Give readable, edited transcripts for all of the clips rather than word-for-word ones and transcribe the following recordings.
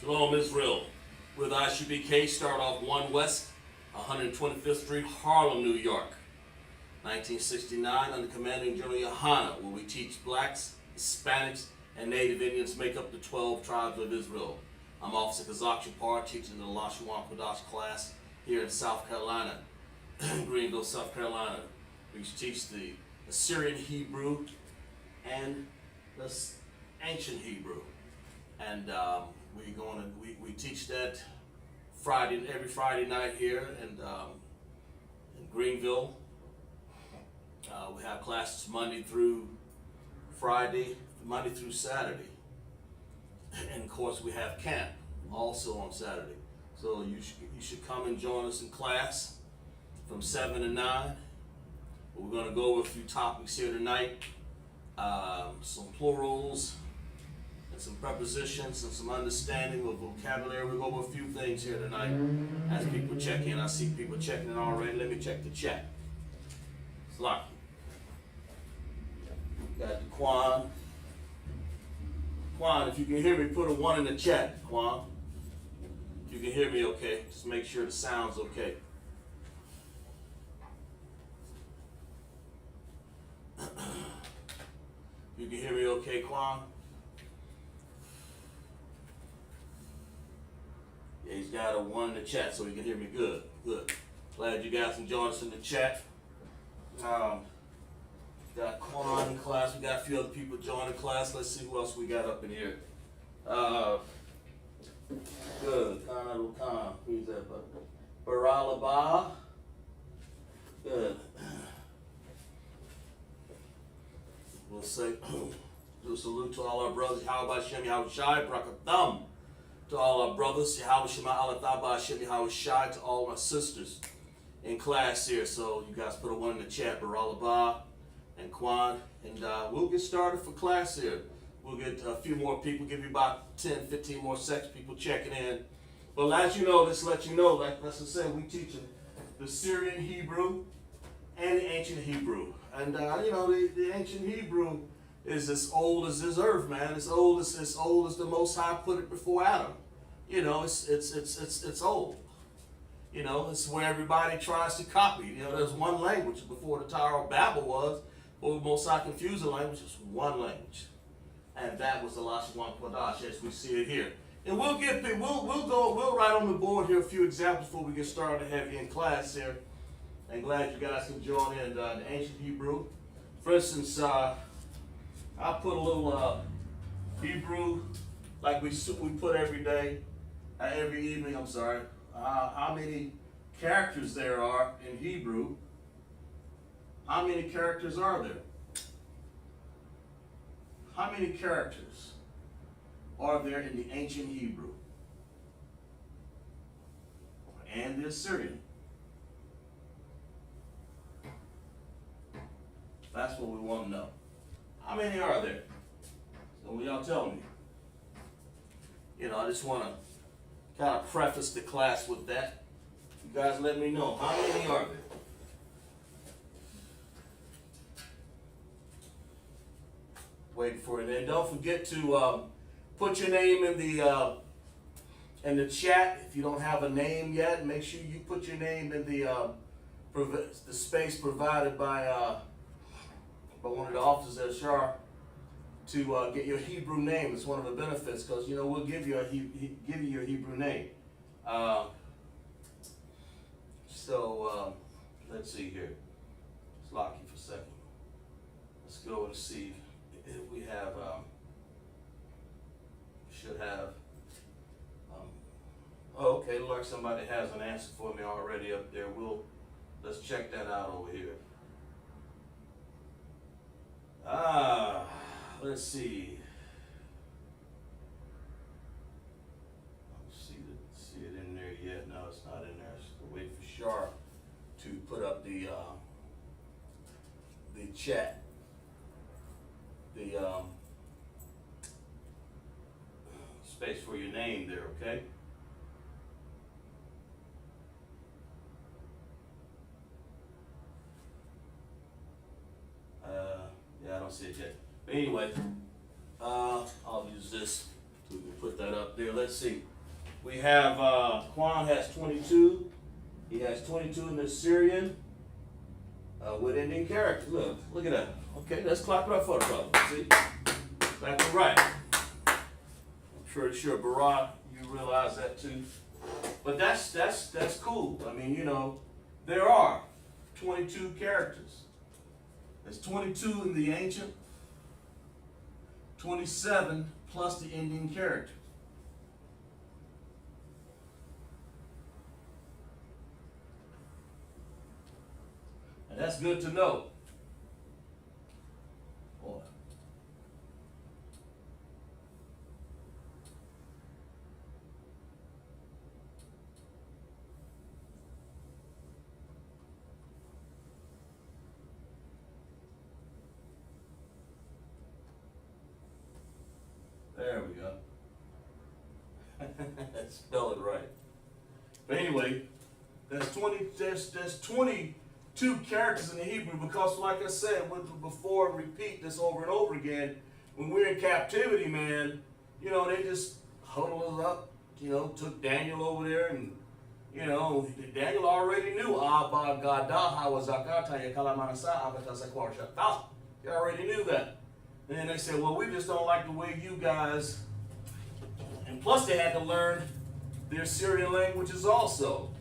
Shalom Israel. With Isupk, start off 1 West, 125th Street, Harlem, New York. 1969, under commanding General Yohana, where we teach blacks, Hispanics, and Native Indians make up the 12 tribes of Israel. I'm Officer CHAAZAQ, SHAPAR, teaching the Lashawan Qadash class here in South Carolina, Greenville, South Carolina. We teach the Assyrian Hebrew and the ancient Hebrew. And we teach that every Friday night here in Greenville. We have classes Monday through Saturday. And of course we have camp also on Saturday. So you should come and join us in class from 7 to 9. We're going to go over a few topics here tonight. Some plurals, and some prepositions, and some understanding of vocabulary. We'll go over a few things here tonight as people check in. I see people checking in already. Let me check the chat. It's Lucky. Got the Quan. Quan, if you can hear me, put a 1 in the chat, Quan. If you can hear me okay, just make sure the sound's okay. You can hear me okay, Quan? Yeah, he's got a 1 in the chat so he can hear me good. Good. Glad you guys can join us in the chat. Got Quan in class. We got a few other people joining class. Let's see who else we got up in here. Good. Khan. Who's that? Baralaba. Good. We'll say, do a salute to all our brothers. Yahweh Shem Yahweh Shai, Brakatham. To all our brothers, Yahweh Shema Alathaba Shem Yahweh Shai. To all my sisters in class here. So you guys put a 1 in the chat, Baralaba and Quan. And we'll get started for class here. We'll get a few more people, give you about 10, 15 more seconds, people checking in. Well, as you know, let's let you know, like I said, we teach the Syrian Hebrew and the ancient Hebrew. And the ancient Hebrew is as old as this earth, man. As old as the Most High put it before Adam. You know, it's old. You know, it's where everybody tries to copy. You know, there's one language before the Tower of Babel was, or the Most High confused the language. It's one language, and that was the Lashawan Qadash as we see it here. And we'll write on the board here a few examples before we get started to have you in class here. And glad you guys can join in the ancient Hebrew. For instance, I put a little Hebrew, like we put every day, every evening. I'm sorry. How many characters there are in Hebrew? How many characters are there? How many characters are there in the ancient Hebrew and the Assyrian? That's what we want to know. How many are there? So will y'all tell me? You know, I just want to kind of preface the class with that. You guys let me know. How many are there? Waiting for it. And don't forget to put your name in the chat. If you don't have a name yet, make sure you put your name in the space provided by one of the officers at SHAPAR to get your Hebrew name. It's one of the benefits because we'll give you your Hebrew name. Let's see here. It's Lucky for a second. Let's go and see if we have. Should have. Okay. Look like somebody has an answer for me already up there. Let's check that out over here. Let's see. I don't see it in there yet. No, it's not in there. Just wait for Shar to put up the chat. The space for your name there, okay? Yeah, I don't see it yet. But anyway, I'll use this to put that up there. Let's see. We have, Quan has 22. He has 22 in the Syrian with Indian characters. Look at that. Okay, let's clap it up for the brother. See? Back to right. I'm sure, Barat, you realize that too. But that's cool. I mean, you know, there are 22 characters. There's 22 in the ancient, 27 plus the Indian character. And that's good to know. Boy. There we go. Spell it right. But anyway, there's 22 characters in the Hebrew because, like I said, before repeat this over and over again, when we're in captivity, man, you know, they just huddled us up, you know, took Daniel over there, and, you know, Daniel already knew Abba Gadaha was Zakata Yakalamanasa Abatasakwar Shata. He already knew that. And then they said, well, we just don't like the way you guys, and plus they had to learn their Syrian languages also.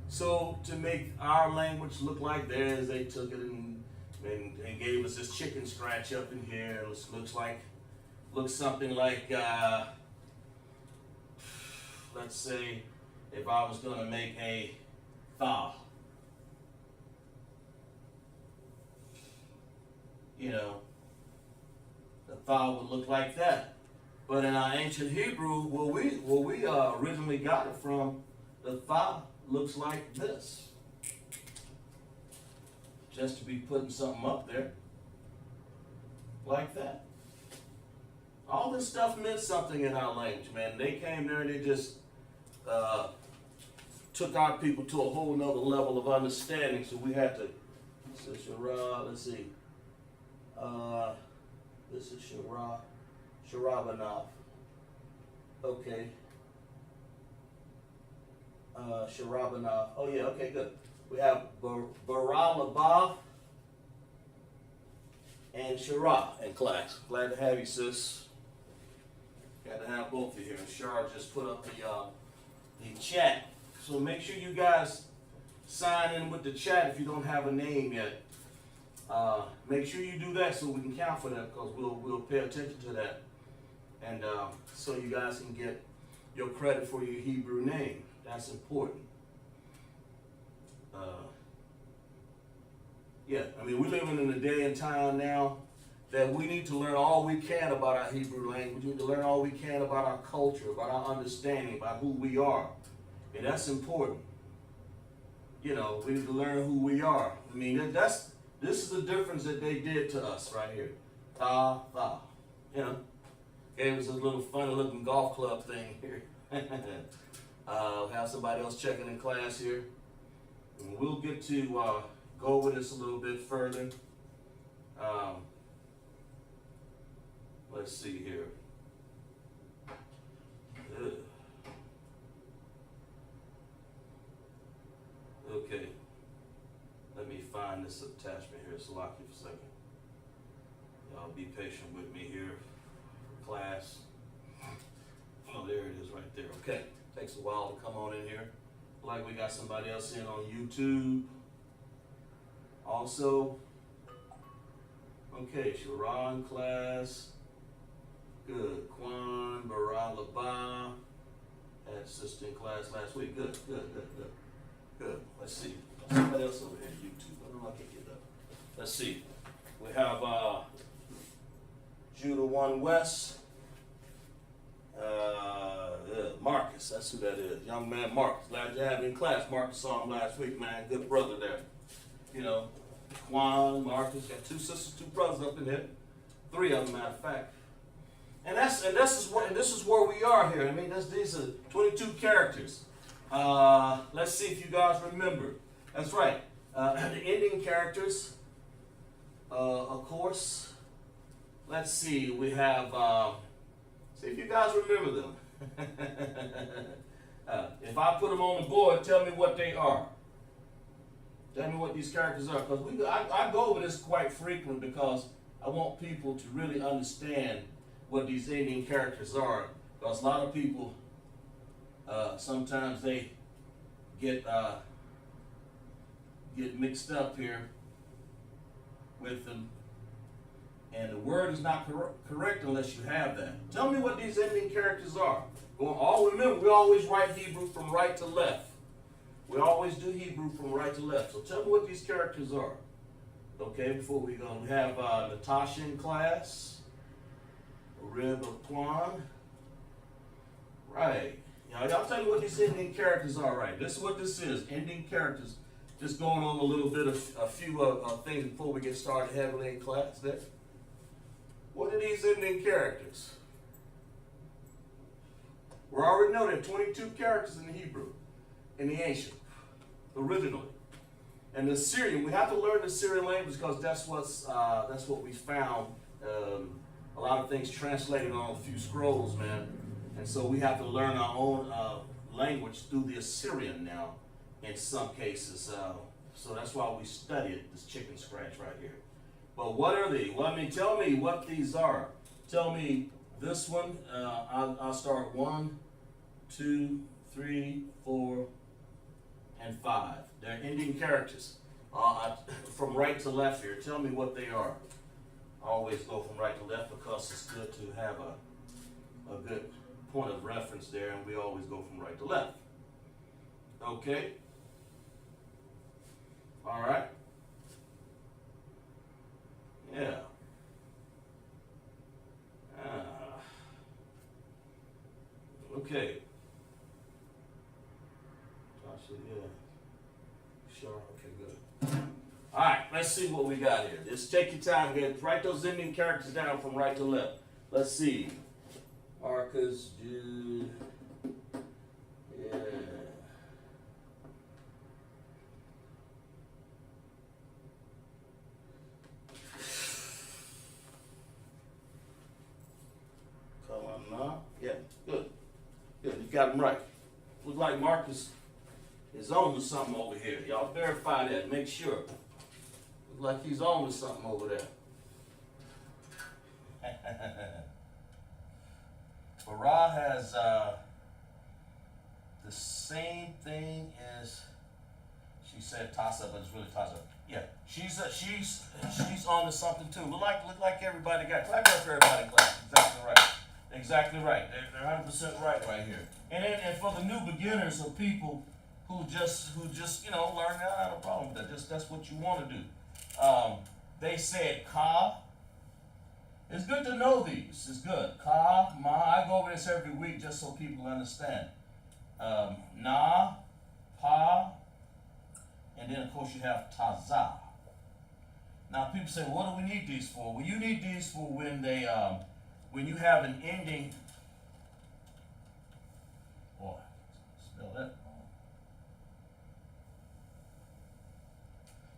So to make our language look like theirs, they took it and gave us this chicken scratch up in here. It looks something like, let's say, if I was going to make a tha, you know, the tha would look like that. But in our ancient Hebrew, where we originally got it from, the tha looks like this. Just to be putting something up there like that. All this stuff meant something in our language, man. They came there and they just took our people to a whole nother level of understanding. So we had to, let's see. This is Sharabanov. Okay. Sharabanov. Oh yeah, okay, good. We have Baralabah and Shara in class. Glad to have you, sis. Got to have both of you here. And Shara just put up the chat. So make sure you guys sign in with the chat if you don't have a name yet. Make sure you do that so we can count for that, because we'll pay attention to that. And so you guys can get your credit for your Hebrew name. That's important. Yeah, I mean, we're living in a day and time now that we need to learn all we can about our Hebrew language. We need to learn all we can about our culture, about our understanding, about who we are. And that's important. You know, we need to learn who we are. I mean, this is the difference that they did to us right here. Tha. You know, gave us a little funny looking golf club thing here. Have somebody else checking in class here. And we'll get to go over this a little bit further. Let's see here. Okay. Let me find this attachment here. So lock you for a second. Y'all be patient with me here for class. Oh, there it is right there. Okay. Takes a while to come on in here. Like we got somebody else in on YouTube. Also. Okay, Sharon class. Good. Quan, Baralaba. Had sister in class last week. Good. Let's see. Somebody else over here on YouTube. I don't know if I can get up. Let's see. We have Judah 1 West. Marcus, that's who that is. Young man Marcus. Glad to have you in class. Marcus saw him last week, man. Good brother there. You know, Quan, Marcus, got 2 sisters, 2 brothers up in there. 3 of them, matter of fact. And this is where we are here. I mean, these are 22 characters. Let's see if you guys remember. That's right. The ending characters, of course. Let's see. We have. See if you guys remember them. If I put them on the board, tell me what they are. Tell me what these characters are. Because I go over this quite frequently because I want people to really understand what these Indian characters are. Because a lot of people, sometimes they get mixed up here with them. And the word is not correct unless you have that. Tell me what these Indian characters are. Remember, we always write Hebrew from right to left. We always do Hebrew from right to left. So tell me what these characters are. Okay, before we go, we have Natasha in class. Rib of Kwan. Right. Y'all tell me what these Indian characters are, right? This is what this is. Indian characters. Just going on a little bit of a few things before we get started heavily in class there. What are these Indian characters? We already know there are 22 characters in the Hebrew, in the ancient, originally. And the Syrian, we have to learn the Syrian language because that's what we found. A lot of things translated on a few scrolls, man. And so we have to learn our own language through the Assyrian now, in some cases. So that's why we studied this chicken scratch right here. But what are they? Well, I mean, tell me what these are. Tell me this one. I'll start 1, 2, 3, 4, and 5. They're Indian characters. From right to left here. Tell me what they are. I always go from right to left because it's good to have a good point of reference there, and we always go from right to left. Okay? All right? Yeah. Okay. Yeah. Sure. Okay, good. All right, let's see what we got here. Just take your time here. Write those Indian characters down from right to left. Let's see. Arcas, Jude. Yeah. Yeah, good. Good, you got them right. Looks like Marcus is on to something over here. Y'all verify that, make sure. Looks like he's on to something over there. Farah has the same thing as she said CHAAZAQ, but it's really CHAAZAQ. Yeah, she's on to something too. Look like everybody got. Clap up for everybody in class. Exactly right. Exactly right. They're 100% right here. And for the new beginners or people who just learn, I have a problem with that. That's what you want to do. They said ka. It's good to know these. It's good. Ka, ma. I go over this every week just so people understand. Na, pa, and then of course you have taza. Now people say, what do we need these for? Well, you need these for when you have an ending. Boy, spell that wrong.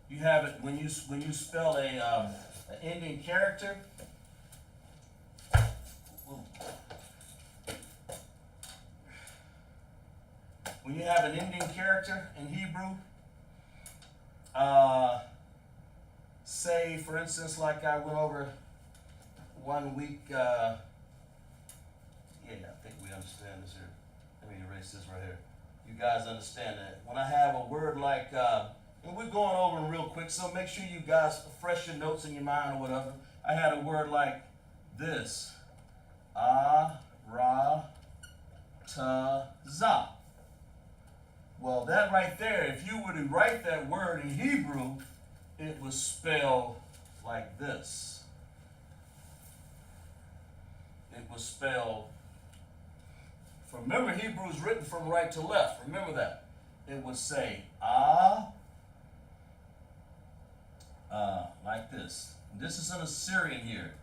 You have it when you spell an ending character. When you have an ending character in Hebrew, say for instance, like I went over 1 week. Yeah, I think we understand this here. Let me erase this right here. You guys understand that. When I have a word like, and we're going over them real quick, so make sure you guys fresh your notes in your mind or whatever. I had a word like this. Ra, ta, za. Well, that right there, if you were to write that word in Hebrew, it was spelled like this. It was spelled, remember Hebrew is written from right to left. Remember that. It would say, like this. This is an Assyrian here,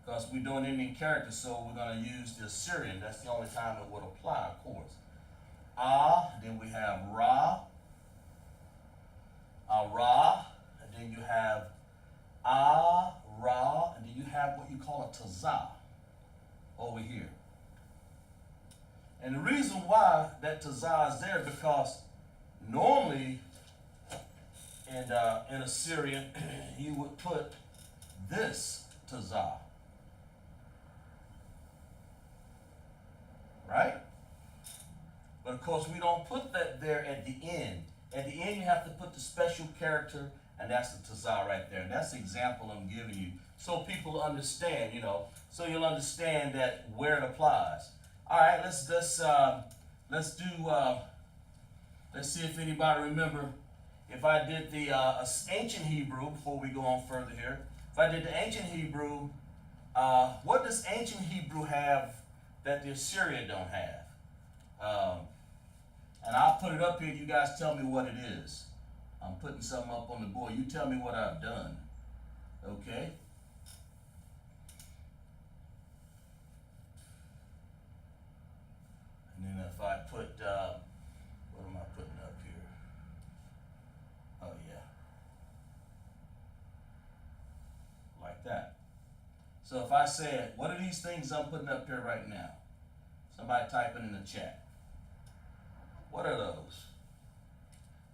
because we're doing Indian characters, so we're going to use the Assyrian. That's the only time it would apply, of course. Then we have Ra, Ra, and then you have Ra, and then you have what you call a Taza over here. And the reason why that CHAAZAQ is there, because normally in Assyrian you would put this CHAAZAQ, right? But of course we don't put that there at the end. At the end you have to put the special character, and that's the CHAAZAQ right there. And that's the example I'm giving you, so people understand, you know, so you'll understand that where it applies. All right, let's see if anybody remember. If I did the ancient Hebrew, before we go on further here, if I did the ancient Hebrew, what does ancient Hebrew have that the Assyrian don't have? And I'll put it up here. You guys tell me what it is. I'm putting something up on the board. You tell me what I've done. Okay? And then if I put, what am I putting up here? Oh yeah. Like that. So if I said, what are these things I'm putting up here right now? Somebody type it in the chat. What are those?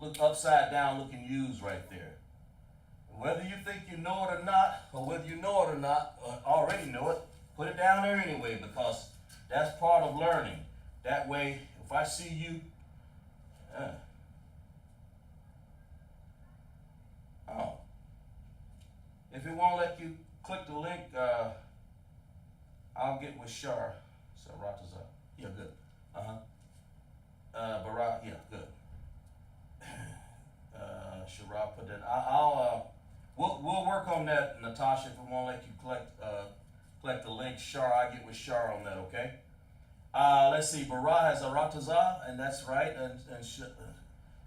Look, upside down looking U's right there. Whether you think you know it or not, or whether you know it or not, or already know it, put it down there anyway, because that's part of learning. That way, if I see you, if it won't let you click the link, I'll get with Shar. So CHAAZAQ. Yeah, good. Barak, yeah, good. Shara put that. We'll work on that, Natasha. If it won't let you collect the link, Shar, I get with Shar on that, okay? Let's see. Barak has a CHAAZAQ, and that's right. And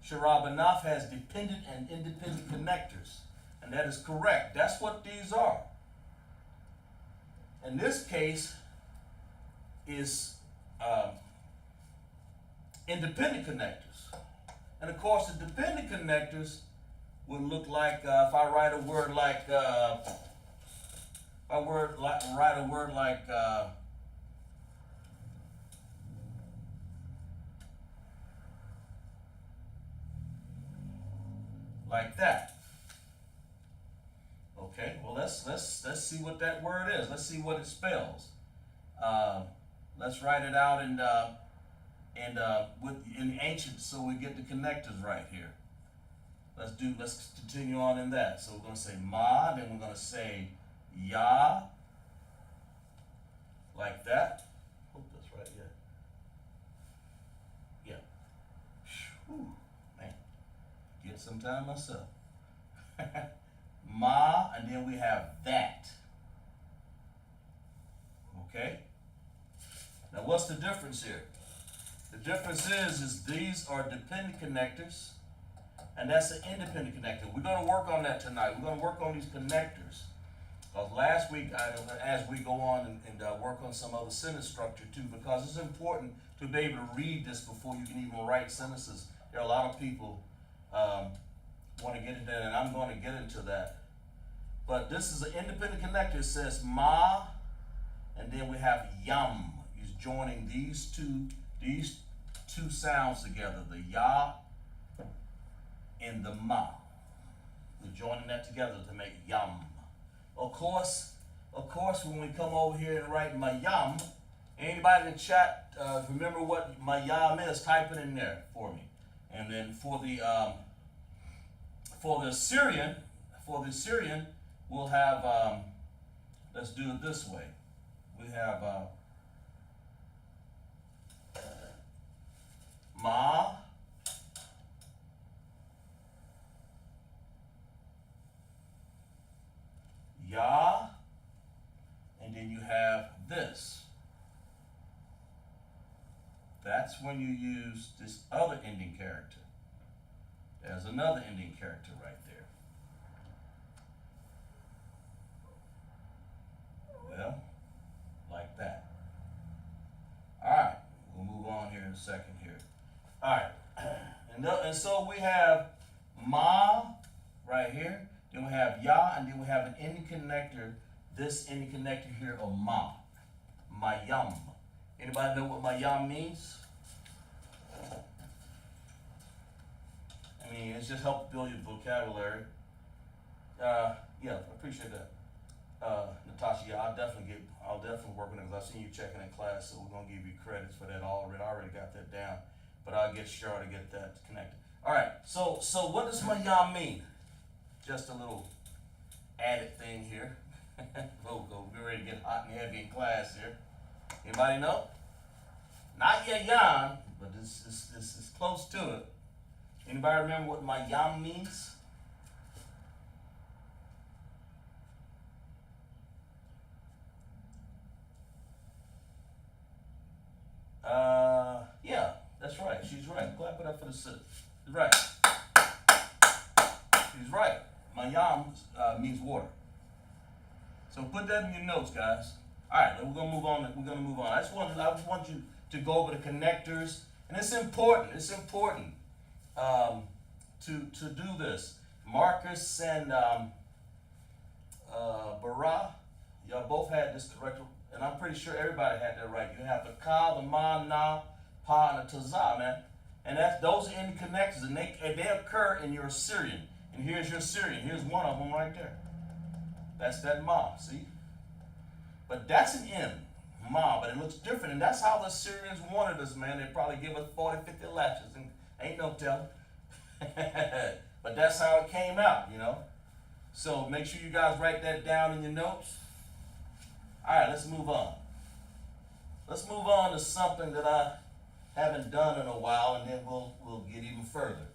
Shara Banaf has dependent and independent connectors, and that is correct. That's what these are. In this case, is independent connectors. And of course, the dependent connectors would look like, if I write a word like, like that. Okay, well let's see what that word is. Let's see what it spells. Let's write it out in ancient, so we get the connectors right here. Let's continue on in that. So we're going to say ma, then we're going to say ya, like that. Hope that's right, yeah. Whew, man, get some time myself. Ma, and then we have that. Okay? Now what's the difference here? The difference is these are dependent connectors, and that's an independent connector. We're going to work on that tonight. We're going to work on these connectors. Because last week, as we go on and work on some other sentence structure too, because it's important to be able to read this before you can even write sentences. There are a lot of people want to get into that, and I'm going to get into that. But this is an independent connector. It says ma, and then we have yum. It's joining these two sounds together, the ya and the ma. We're joining that together to make yum. Of course, when we come over here and write mayam, anybody in the chat remember what mayam is? Type it in there for me. And then for the Assyrian, we'll have. Let's do it this way. We have ma, ya, and then you have this. That's when you use this other ending character. There's another ending character right there. Well, like that. All right, we'll move on here in a second here. All right, and so we have ma right here. Then we have ya, and then we have an ending connector. This ending connector here of ma, mayam. Anybody know what mayam means? I mean, it's just helped build your vocabulary. Yeah, I appreciate that. Natasha, yeah, I'll definitely work on it because I've seen you checking in class, so we're gonna give you credits for that already. I already got that down, but I'll get Char to get that connected. All right, so what does mayam mean? Just a little added thing here. We're ready to get hot and heavy in class here. Anybody know? Not yayan, but this is close to it. Anybody remember what mayam means? Yeah, that's right. She's right. Clap it up for the sis. She's right. She's right. Mayam means water. So put that in your notes, guys. All right, we're gonna move on. I just want you to go over the connectors, and it's important. It's important to do this. Marcus and Bara, y'all both had this correct, and I'm pretty sure everybody had that right. You have the ka, the ma, na, pa, and the taza, man. And those are in the connectors, and they occur in your Syrian. And here's your Syrian. Here's one of them right there. That's that ma, see? But that's an M, ma, but it looks different. And that's how the Syrians wanted us, man. They probably give us 40, 50 lashes, and ain't no telling. But that's how it came out, you know? So make sure you guys write that down in your notes. All right, let's move on. Let's move on to something that I haven't done in a while, and then we'll get even further.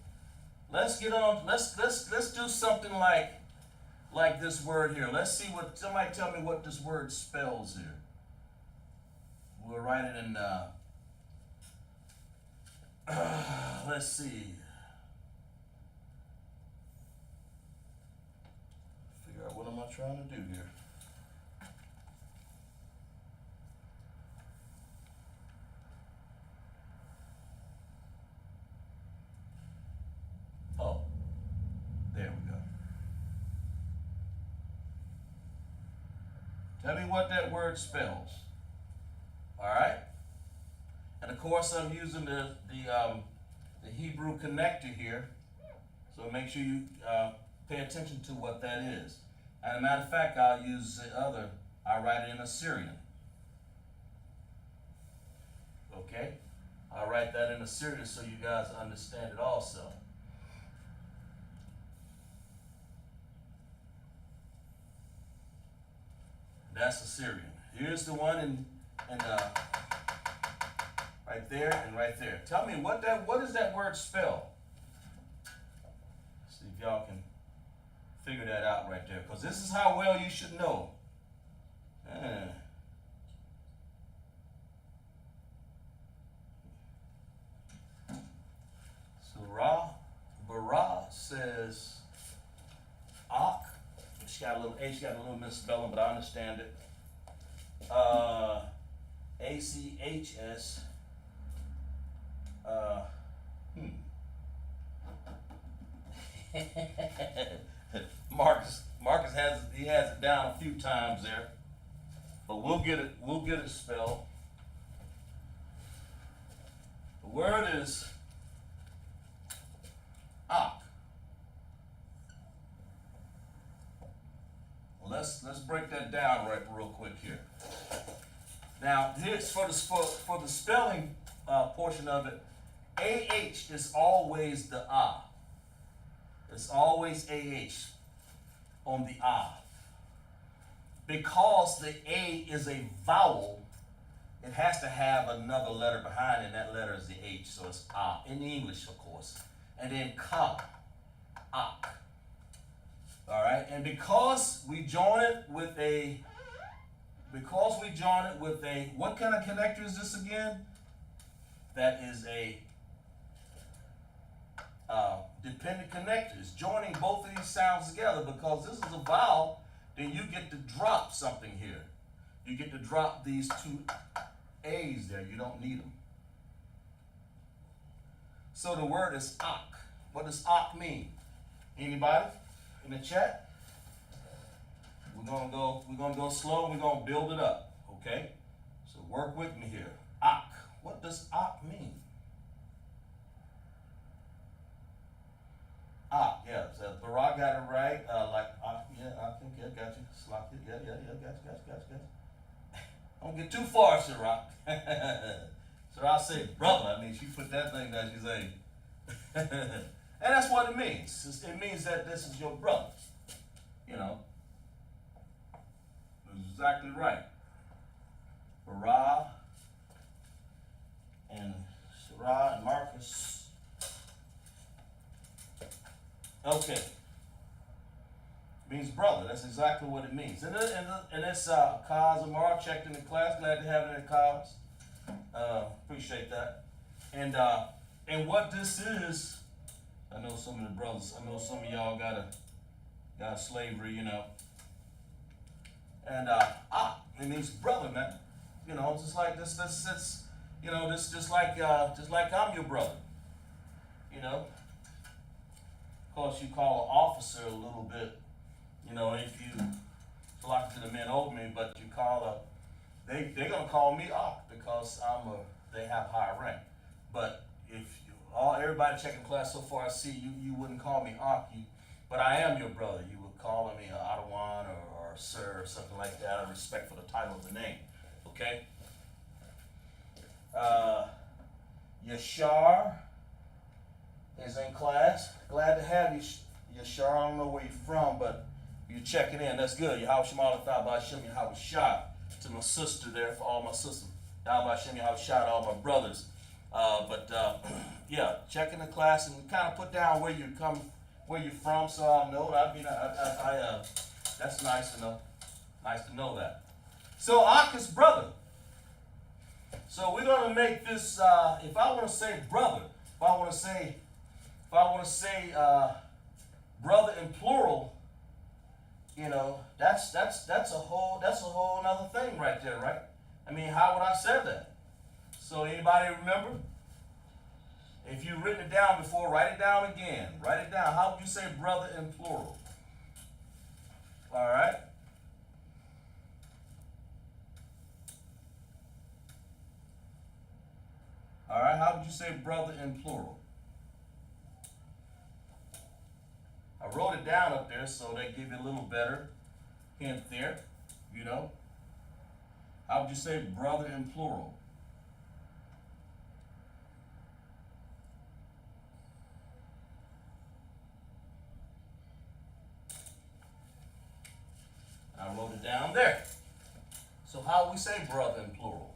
Let's get on. Let's do something like this word here. Let's see what somebody tell me what this word spells here. We'll write it in. Let's see. Figure out what am I trying to do here. Oh, there we go. Tell me what that word spells. All right. And of course, I'm using the Hebrew connector here, so make sure you pay attention to what that is. As a matter of fact, I'll use the other. I'll write it in Assyrian. Okay. I'll write that in Assyrian so you guys understand it also. That's Assyrian. Here's the one in right there and right there. Tell me what does that word spell? See if y'all can figure that out right there, because this is how well you should know. So Bara says ak. She got a little misspelling, but I understand it. ACHS. Marcus has it down a few times there, but we'll get it spelled. The word is ak. Let's break that down real quick here. Now, here's for the spelling portion of it. AH is always the ah. It's always AH on the ah. Because the A is a vowel, it has to have another letter behind it, and that letter is the H, so it's ah, in English, of course. And then ka, ak. All right, and because we join it with a, what kind of connector is this again? That is a dependent connector. It's joining both of these sounds together, because this is a vowel, then you get to drop something here. You get to drop these two A's there. You don't need them. So the word is ak. What does ak mean? Anybody in the chat? We're gonna go slow. We're gonna build it up. Okay. So work with me here. Ak. What does ak mean? Yeah. So Barak got it right. I think, yeah, got you. Slock it. Yeah, got you. Don't get too far, Sirach. So I say, brother. I mean, she put that thing down. She's saying, and that's what it means. It means that this is your brother. You know, that's exactly right. Barah and Sarah and Marcus. Okay. Means brother. That's exactly what it means. And it's Kaz Amar checked in the class. Glad to have it in the Kaz. Appreciate that. And what this is, I know some of the brothers. I know some of y'all got slavery, you know. And it means brother, man. You know, just like this, you know, this just like I'm your brother. You know. Of course, you call an officer a little bit. You know, if you flock to the men over me, but you call they're gonna call me Ak because they have higher rank. But if everybody checking class so far, I see you wouldn't call me Ak, but I am your brother. You would call me Adawan or Sir or something like that, out of respect for the title of the name. Okay. Yashar is in class. Glad to have you, Yashar. I don't know where you're from, but you're checking in. That's good. Yahweh Shema Latha Hashem Yahweh Shah to my sister there, for all my sisters. Yahweh Hashem Yahweh Shah to all my brothers. Yeah, checking the class and kind of put down where you're from, so I'll know. That's nice to know. Nice to know that. So Ak's brother. So we're gonna make this. If I want to say brother, if I want to say brother in plural, you know, that's a whole other thing right there, right? I mean, how would I say that? So anybody remember? If you've written it down before, write it down again. Write it down. How would you say brother in plural? All right. All right. How would you say brother in plural? I wrote it down up there so they give you a little better hint there, you know. How would you say brother in plural? I wrote it down there. So how would we say brother in plural?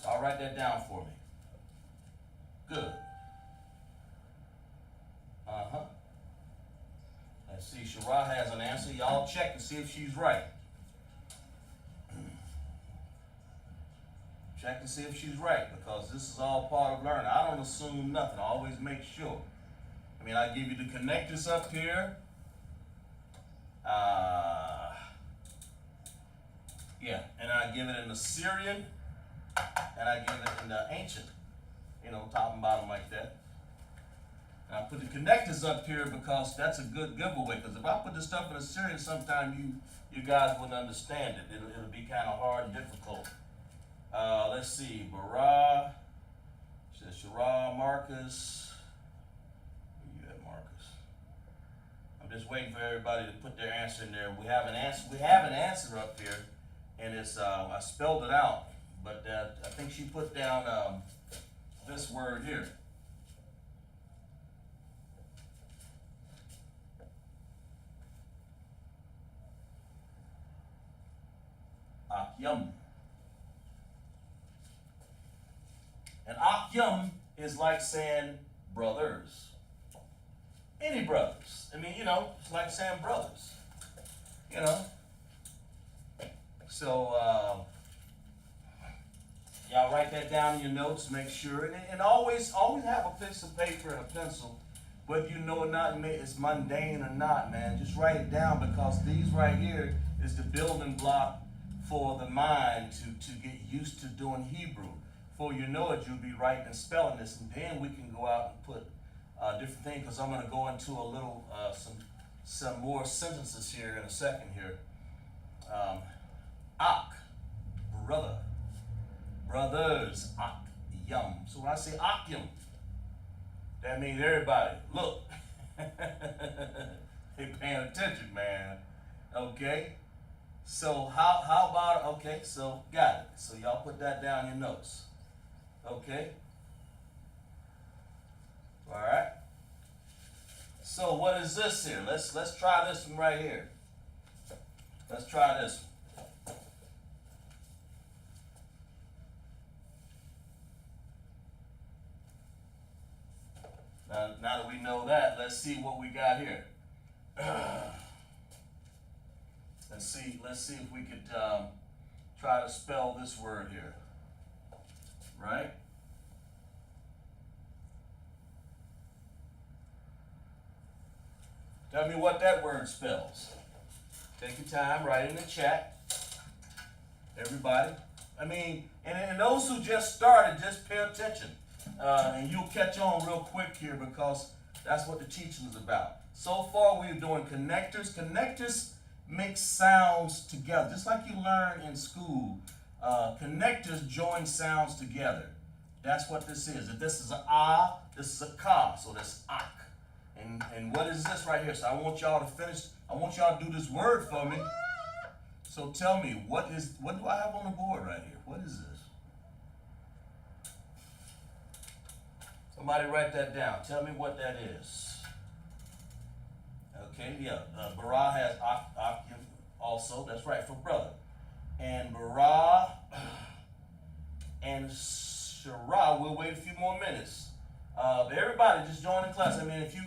I'll write that down for me. Good. Let's see, Shara has an answer. Y'all check and see if she's right. Check and see if she's right, because this is all part of learning. I don't assume nothing. I always make sure. I mean, I give you the connectors up here. Yeah, and I give it in the Syrian, and I give it in the ancient, you know, top and bottom like that. And I put the connectors up here because that's a good giveaway, because if I put the stuff in the Syrian, sometimes you guys wouldn't understand it. It'll be kind of hard and difficult. Let's see, Barah, says Shara, Marcus. Where you at, Marcus? I'm just waiting for everybody to put their answer in there. We have an answer up here, and it's I spelled it out, but I think she put down this word here. Akyam. And Akyam is like saying brothers. Any brothers. I mean, you know, it's like saying brothers. You know. So, y'all write that down in your notes, make sure. And always have a piece of paper and a pencil. Whether you know or not, it's mundane or not, man. Just write it down, because these right here is the building block for the mind to get used to doing Hebrew. Before you know it, you'll be writing and spelling this, and then we can go out and put different things, because I'm going to go into a little, some more sentences here in a second here. Ak, brother. Brothers, ak, yum. So when I say akyum, that means everybody. Look, They paying attention, man. Okay. So how about, okay, so got it. So y'all put that down in your notes. Okay. All right. So what is this here? Let's try this one right here. Let's try this one. Now that we know that, let's see what we got here. Let's see if we could try to spell this word here. Right? Tell me what that word spells. Take your time, write it in the chat. Everybody. I mean, and those who just started, just pay attention. And you'll catch on real quick here because that's what the teaching is about. So far, we're doing connectors. Connectors make sounds together, just like you learn in school. Connectors join sounds together. That's what this is. If this is an ah, this is a ka, so that's ak. And what is this right here? So I want y'all to finish. I want y'all to do this word for me. So tell me, what do I have on the board right here? What is this? Somebody write that down. Tell me what that is. Okay, yeah. Bara has akim also. That's right, for brother. And bara and shara, we'll wait a few more minutes. Everybody just join the class. I mean, if you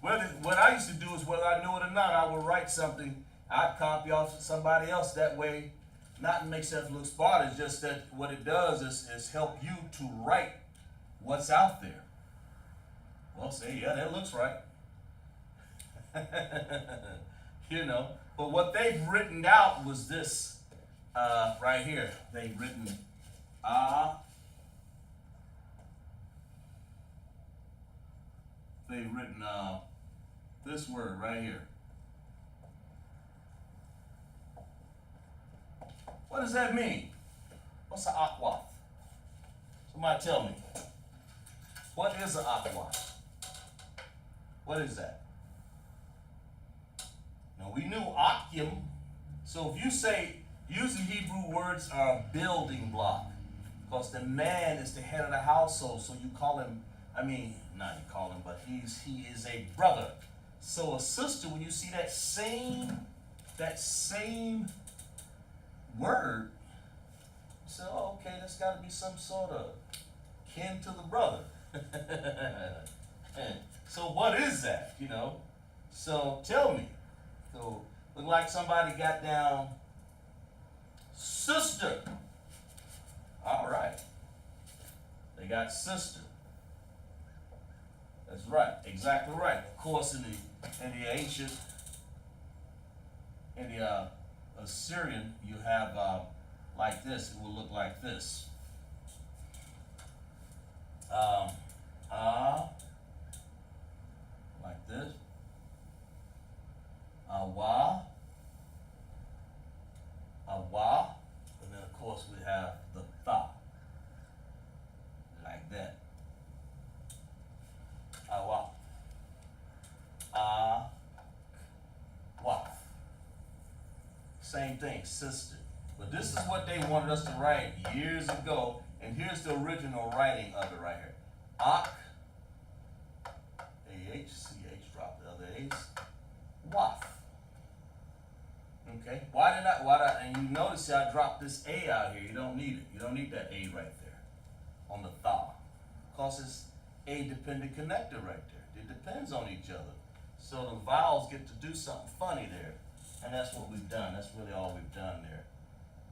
what I used to do is, whether I knew it or not, I would write something. I'd copy off somebody else. That way, not to make stuff look smart. It's just that what it does is help you to write what's out there. Well, say, yeah, that looks right. You know, but what they've written out was this right here. They've written they've written this word right here. What does that mean? What's an aquath? Somebody tell me. What is an aquath? What is that? Now we knew akim. So if you say, usually Hebrew words are a building block, because the man is the head of the household. So you call him, not you call him, but he is a brother. So a sister, when you see that same word, you say, oh, okay, that's got to be some sort of kin to the brother. So what is that, you know? So tell me. So look like somebody got down sister. All right. They got sister. That's right. Exactly right. Of course, in the ancient, in the Assyrian, you have like this. It will look like this. Like this. Awa. And then of course we have the tha. Like that. Awa. Wa. Same thing, sister. But this is what they wanted us to write years ago, and here's the original writing of it right here. Ak, A-H, C-H, drop the other A's, waf. Okay, and you notice I dropped this A out here. You don't need it. You don't need that A right there on the tha. Because it's a dependent connector right there. It depends on each other. So the vowels get to do something funny there. And that's what we've done. That's really all we've done there.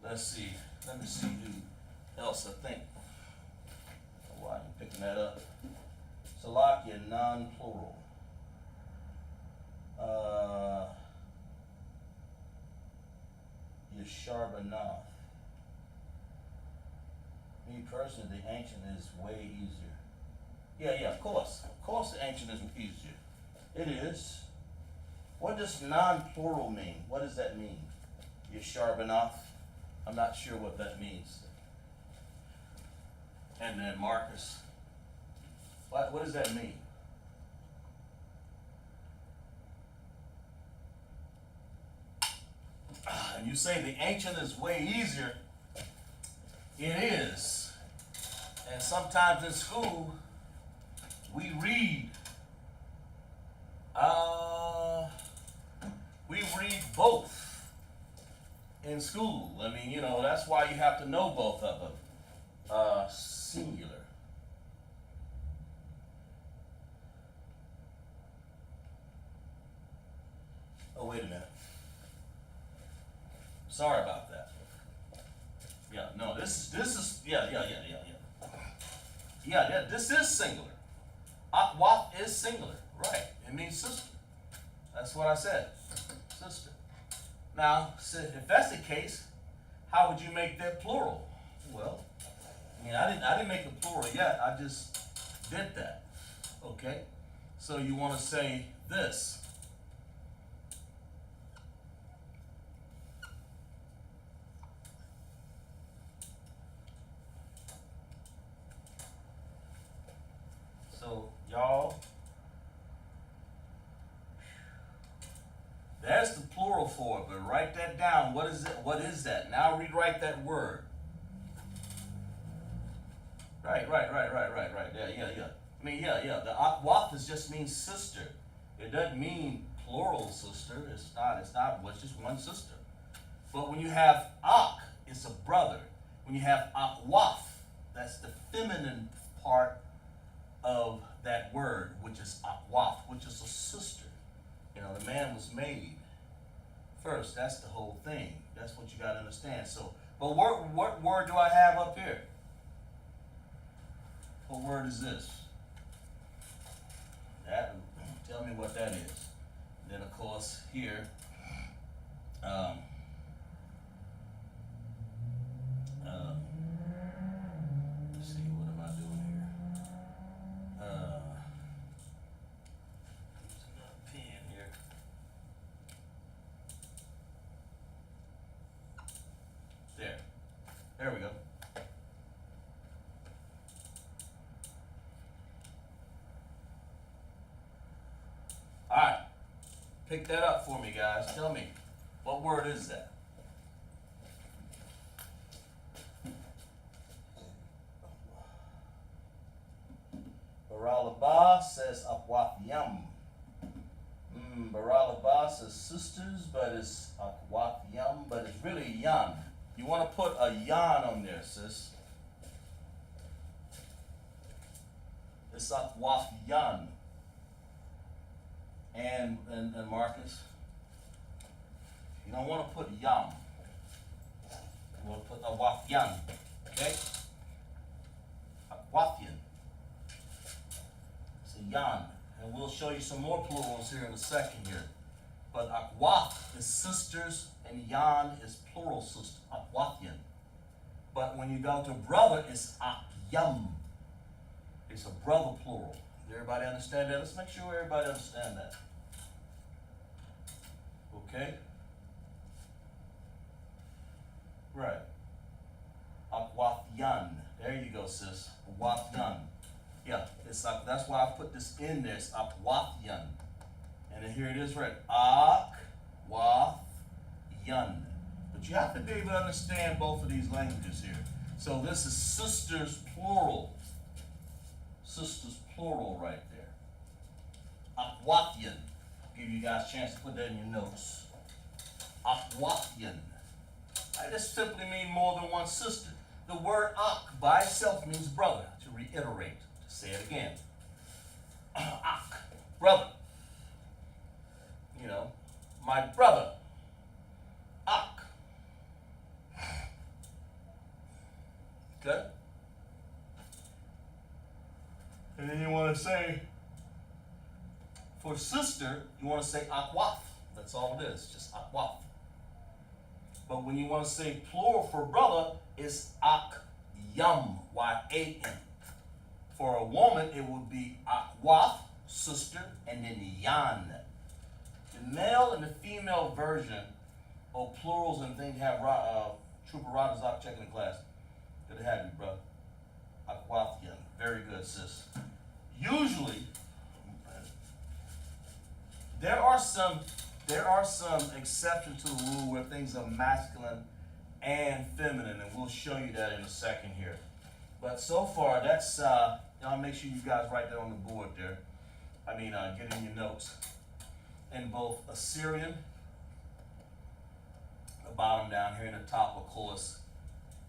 Let's see. Let me see who else I think. Why I'm picking that up. Salakia, non-plural. Yesharbanath. Me personally, the ancient is way easier. Yeah, of course. Of course the ancient is easier. It is. What does non-plural mean? What does that mean? Yesharbanath? I'm not sure what that means. And then Marcus. What does that mean? and you say the ancient is way easier, it is. And sometimes in school, we read both in school. I mean, that's why you have to know both of them. Singular. Oh, wait a minute. Sorry about that. Yeah, no, this is, yeah. Yeah, this is singular. Akwaf is singular, right? It means sister. That's what I said, sister. Now, if that's the case, how would you make that plural? Well, I mean, I didn't make the plural yet. I just did that. Okay, so you want to say this. So y'all, there's the plural for it, but write that down. What is it? What is that? Now rewrite that word. Right. Yeah. I mean, yeah. The akwaf just means sister. It doesn't mean plural sister. It's not. Well, it's just one sister. But when you have ak, it's a brother. When you have akwaf, that's the feminine part of that word, which is akwaf, which is a sister. The man was made first. That's the whole thing. That's what you got to understand. So, but what word do I have up here? What word is this? That, tell me what that is. And then of course here, let's see, what am I doing here? There's another pen here. There we go. All right, pick that up for me, guys. Tell me, what word is that? Baralaba says akwafyam. Baralaba says sisters, but it's akwafyam, but it's really yan. You want to put a yan on there, sis. It's akwafyan. And Marcus, you don't want to put yam. You want to put akwafyan. Okay? Akwafyan. It's a yan. And we'll show you some more plurals here in a second here. But akwaf is sisters and yan is plural sister, akwafyan. But when you go to brother, it's akyam. It's a brother plural. Does everybody understand that? Let's make sure everybody understands that. Okay? Right. Akwafyan. There you go, sis. Akwafyan. Yeah, it's that's why I put this in there. It's akwafyan. And then here it is, right? Akwafyan. But you have to be able to understand both of these languages here. So this is sisters plural. Sisters plural right there. Akwafyan. Give you guys a chance to put that in your notes. Akwafyan. I just simply mean more than one sister. The word ak by itself means brother. To reiterate, to say it again. Ak, brother. My brother. Ak. Okay? And then you want to say, for sister, you want to say akwaf. That's all it is, just akwaf. But when you want to say plural for brother, it's akyam, Y-A-M. For a woman, it would be akwaf, sister, and then yan. The male and the female version of plurals and things have Trooper CHAAZAQ checking the class. Good to have you, brother. Akwafyan. Very good, sis. Usually, there are some there are some exceptions to the rule where things are masculine and feminine, and we'll show you that in a second here. But so far, that's, y'all make sure you guys write that on the board there. Get in your notes. In both Assyrian, the bottom down here, and the top, of course,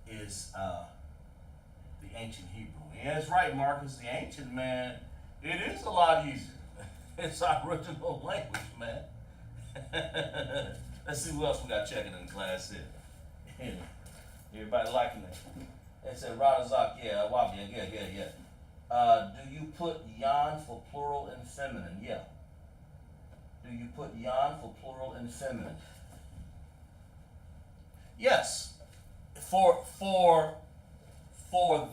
is the ancient Hebrew. Yeah, it's right, Marcus. The ancient, man, it is a lot easier. It's our original language, man. Let's see who else we got checking in the class here. Everybody liking it? They said CHAAZAQ, yeah, Wabi, yeah. Do you put yan for plural and feminine? Yeah. Do you put yan for plural and feminine? Yes. For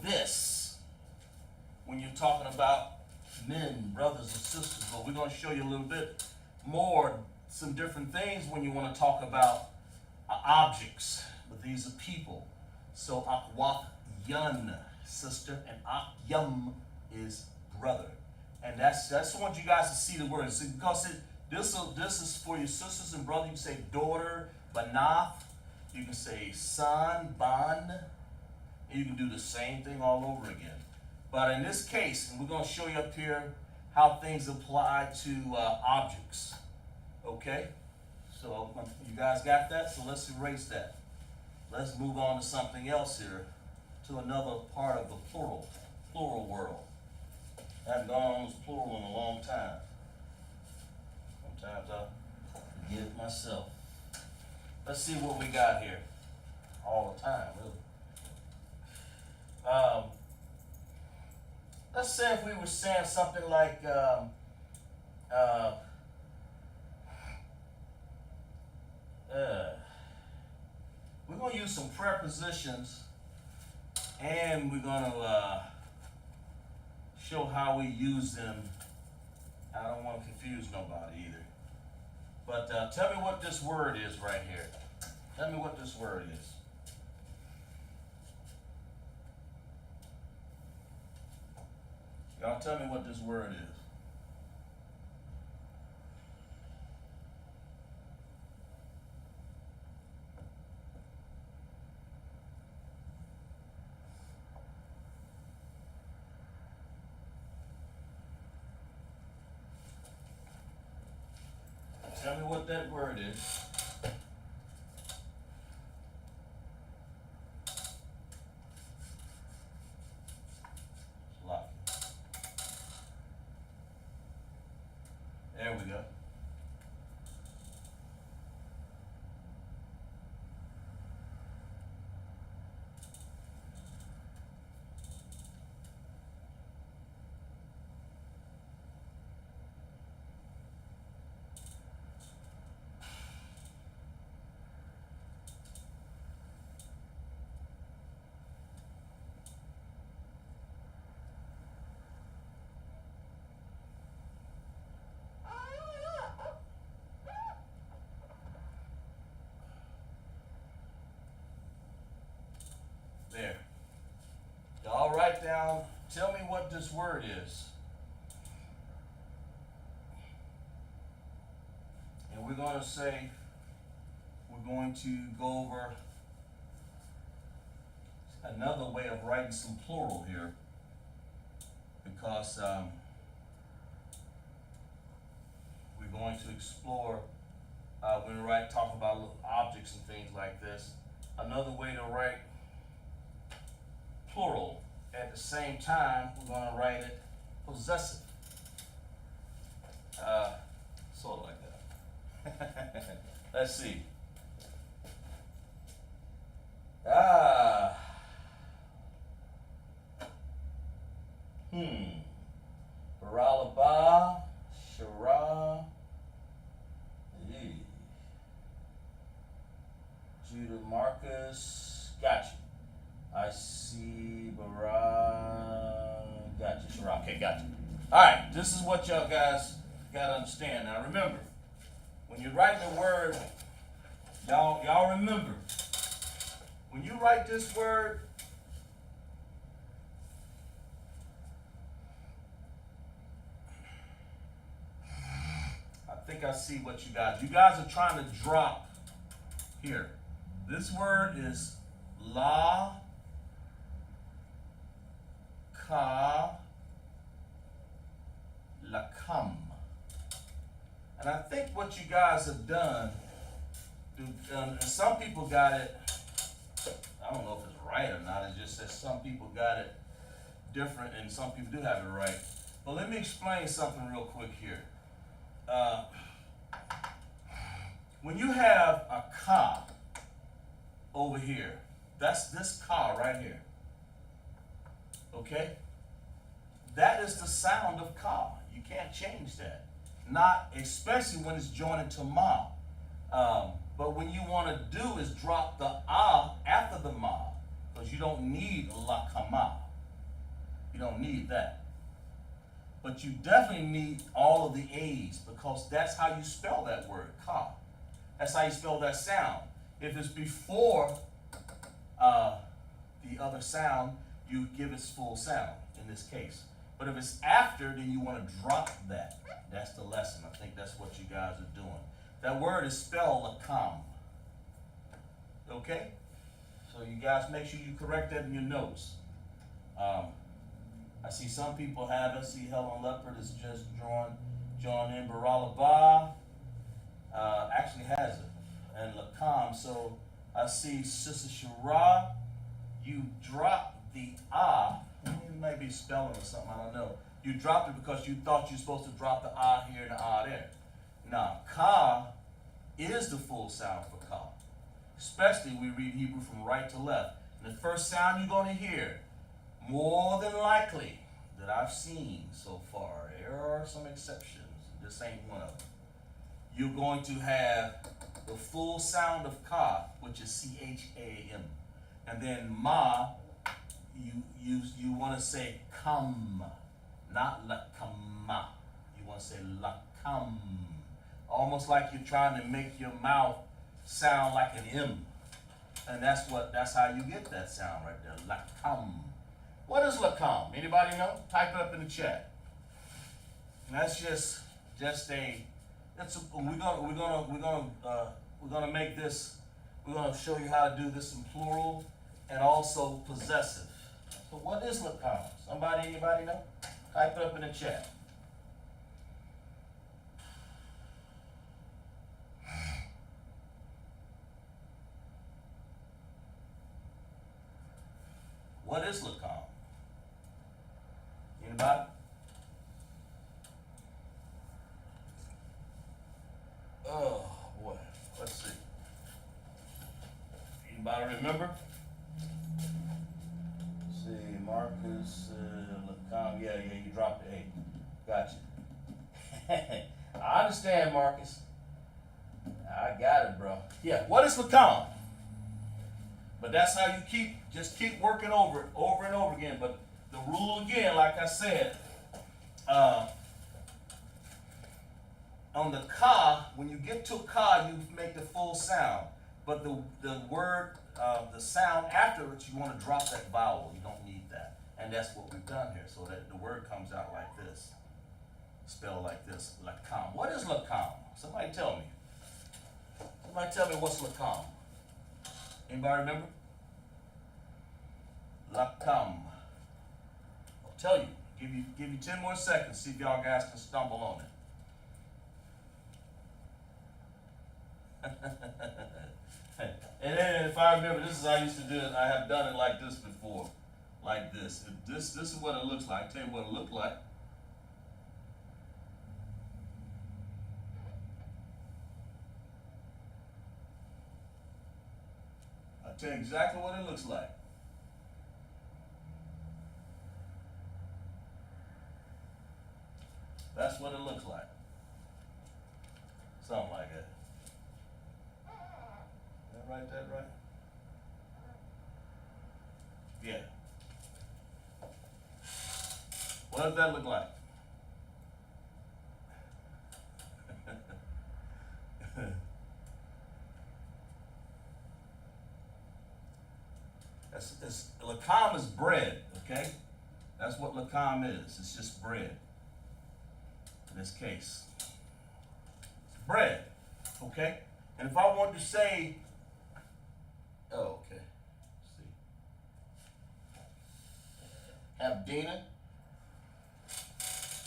this, when you're talking about men, brothers and sisters, but we're going to show you a little bit more, some different things when you want to talk about objects, but these are people. So akwak yun, sister, and akyum is brother, and that's I want you guys to see the words because this is for your sisters and brothers. You can say daughter, banath. You can say son, ban, and you can do the same thing all over again. But in this case, and we're going to show you up here how things apply to objects. Okay? So you guys got that? So let's erase that. Let's move on to something else here, to another part of the plural world. I haven't gone on this plural in a long time. Sometimes I forget it myself. Let's see what we got here. All the time, really. Let's say if we were saying something like, we're going to use some prepositions, and we're going to show how we use them. I don't want to confuse nobody either. But tell me what this word is right here. Tell me what this word is. Y'all tell me what this word is. Tell me what that word is. There we go. There. Y'all write down, tell me what this word is. And we're going to say, we're going to go over another way of writing some plural here, because we're going to explore, when we talk about little objects and things like this, another way to write plural. At the same time, we're going to write it possessive. Sort of like that. Let's see. Baralaba, Shara, Judah Marcus, gotcha. I see gotcha, Shara, okay, gotcha. Alright, this is what y'all guys gotta understand. Now remember, when you're writing a word, y'all remember, when you write this word, I think think I see what you guys are trying to drop here. This word is la ka lakam. And I think what you guys have done, and some people got it, I don't know if it's right or not, it just says some people got it different and some people do have it right. But let me explain something real quick here. When you have a ka over here, that's this ka right here. Okay? That is the sound of ka. You can't change that. Not especially when it's joined into ma. But when you want to do is drop the ah after the ma, because you don't need la kama. You don't need that. But you definitely need all of the A's, because that's how you spell that word, ka. That's how you spell that sound. If it's before the other sound, you give its full sound in this case. But if it's after, then you want to drop that. That's the lesson. I think that's what you guys are doing. That word is spelled lakam. Okay? So you guys make sure you correct that in your notes. I see some people have it. I see Helen Leopard is just joined in. Baralaba actually has it. And lakam. So I see Sister Shara, you dropped the ah. It might be spelling or something, I don't know. You dropped it because you thought you were supposed to drop the ah here and the ah there. Now, ka is the full sound for ka. Especially we read Hebrew from right to left. And the first sound you're going to hear, more than likely, that I've seen so far, there are some exceptions, this ain't one of them. You're going to have the full sound of ka, which is C-H-A-M. And then ma, you want to say come, not lakama. You want to say lakam. Almost like you're trying to make your mouth sound like an M. And that's how you get that sound right there, lakam. What is lakam? Anybody know? Type it up in the chat. And that's we're gonna make this, we're gonna show you how to do this in plural and also possessive. So what is lakam? Anybody know? Type it up in the chat. What is lakam? Anybody? Oh boy, let's see. Anybody remember? Let's see, Marcus, lakam. Yeah, you dropped the A. Gotcha. I understand, Marcus. I got it, bro. Yeah, what is lakam? But that's how you keep working over and over again. But the rule again, like I said, on the ka, when you get to ka, you make the full sound. But the word, the sound afterwards, you want to drop that vowel. You don't need that. And that's what we've done here, so that the word comes out like this. Spelled like this, lakam. What is lakam? Somebody tell me. Somebody tell me what's lakam. Anybody remember? Lakam. I'll tell you. Give you 10 more seconds. See if y'all guys can stumble on it. And then if I remember, this is how I used to do it. I have done it like this before. Like this. This is what it looks like. I'll tell you what it looked like. I'll tell you exactly what it looks like. That's what it looks like. Something like that. That right? Yeah. What does that look like? Lakam is bread, okay? That's what lakam is. It's just bread. In this case. bread. Okay? And if I want to say, oh, okay. Let's see. Have Dina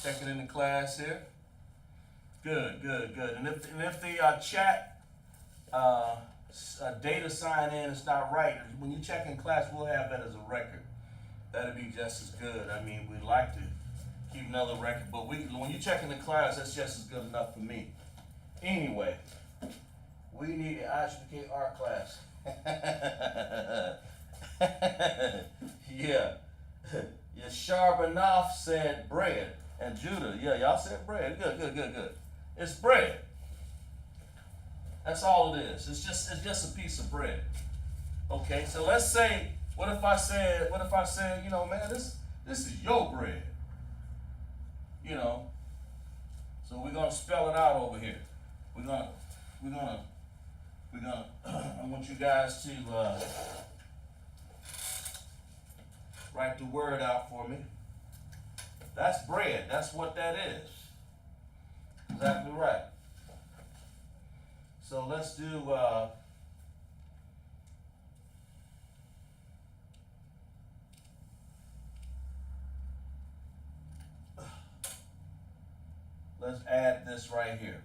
checking in the class here. Good. And if the chat data sign in is not right, when you check in class, we'll have that as a record. That'd be just as good. I mean, we'd like to keep another record, but when you check in the class, that's just as good enough for me. Anyway, we need an Isupk art class. Yeah. Yasharbanov said bread. And Judah, yeah, y'all said bread. Good. It's bread. That's all it is. It's just a piece of bread. Okay, so let's say, what if I said, you know, man, this is your bread. You know. So we're gonna spell it out over here. We're gonna I want you guys to write the word out for me. That's bread. That's what that is. Exactly right. So let's do let's add this right here.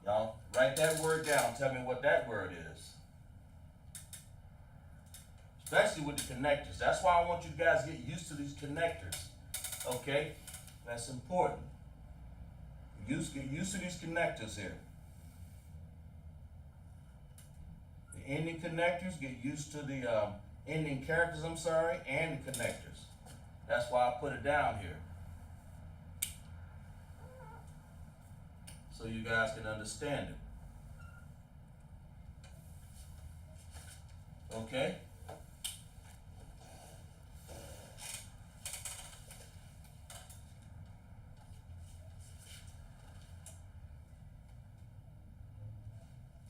Y'all write that word down. Tell me what that word is. Especially with the connectors. That's why I want you guys to get used to these connectors. Okay? That's important. Get used to these connectors here. The ending connectors, get used to the ending characters, and the connectors. That's why I put it down here. So you guys can understand it. Okay?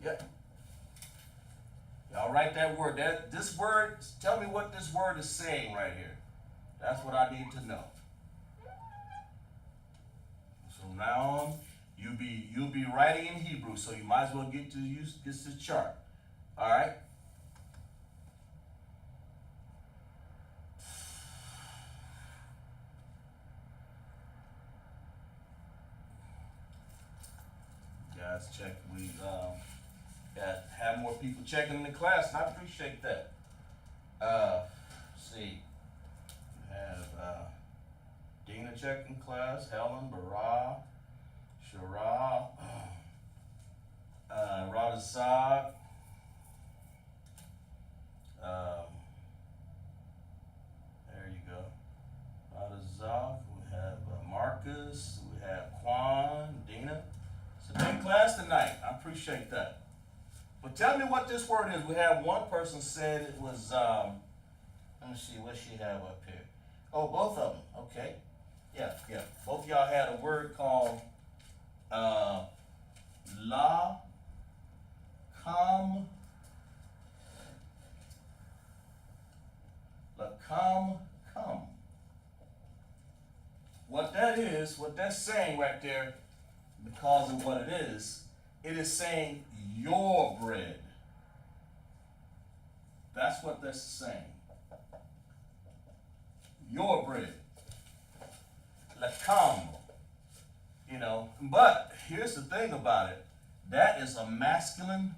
Yep. Y'all write that word. This word, tell me what this word is saying right here. That's what I need to know. So from now on, you'll be writing in Hebrew, so you might as well get this chart. All right? Guys, check. We have more people checking in the class, and I appreciate that. Let's see. We have Dina checking class, Helen, Barah, Shara, CHAAZAQ. There you go. CHAAZAQ. We have Marcus. We have Quan, Dina. It's a big class tonight. I appreciate that. But tell me what this word is. We have one person said it was, let me see, what she have up here? Oh, both of them. Okay. Yeah. Both of y'all had a word called come. What that is, what that's saying right there, because of what it is saying your bread. That's what this is saying. Your bread. Lakam. You know, but here's the thing about it. That is a masculine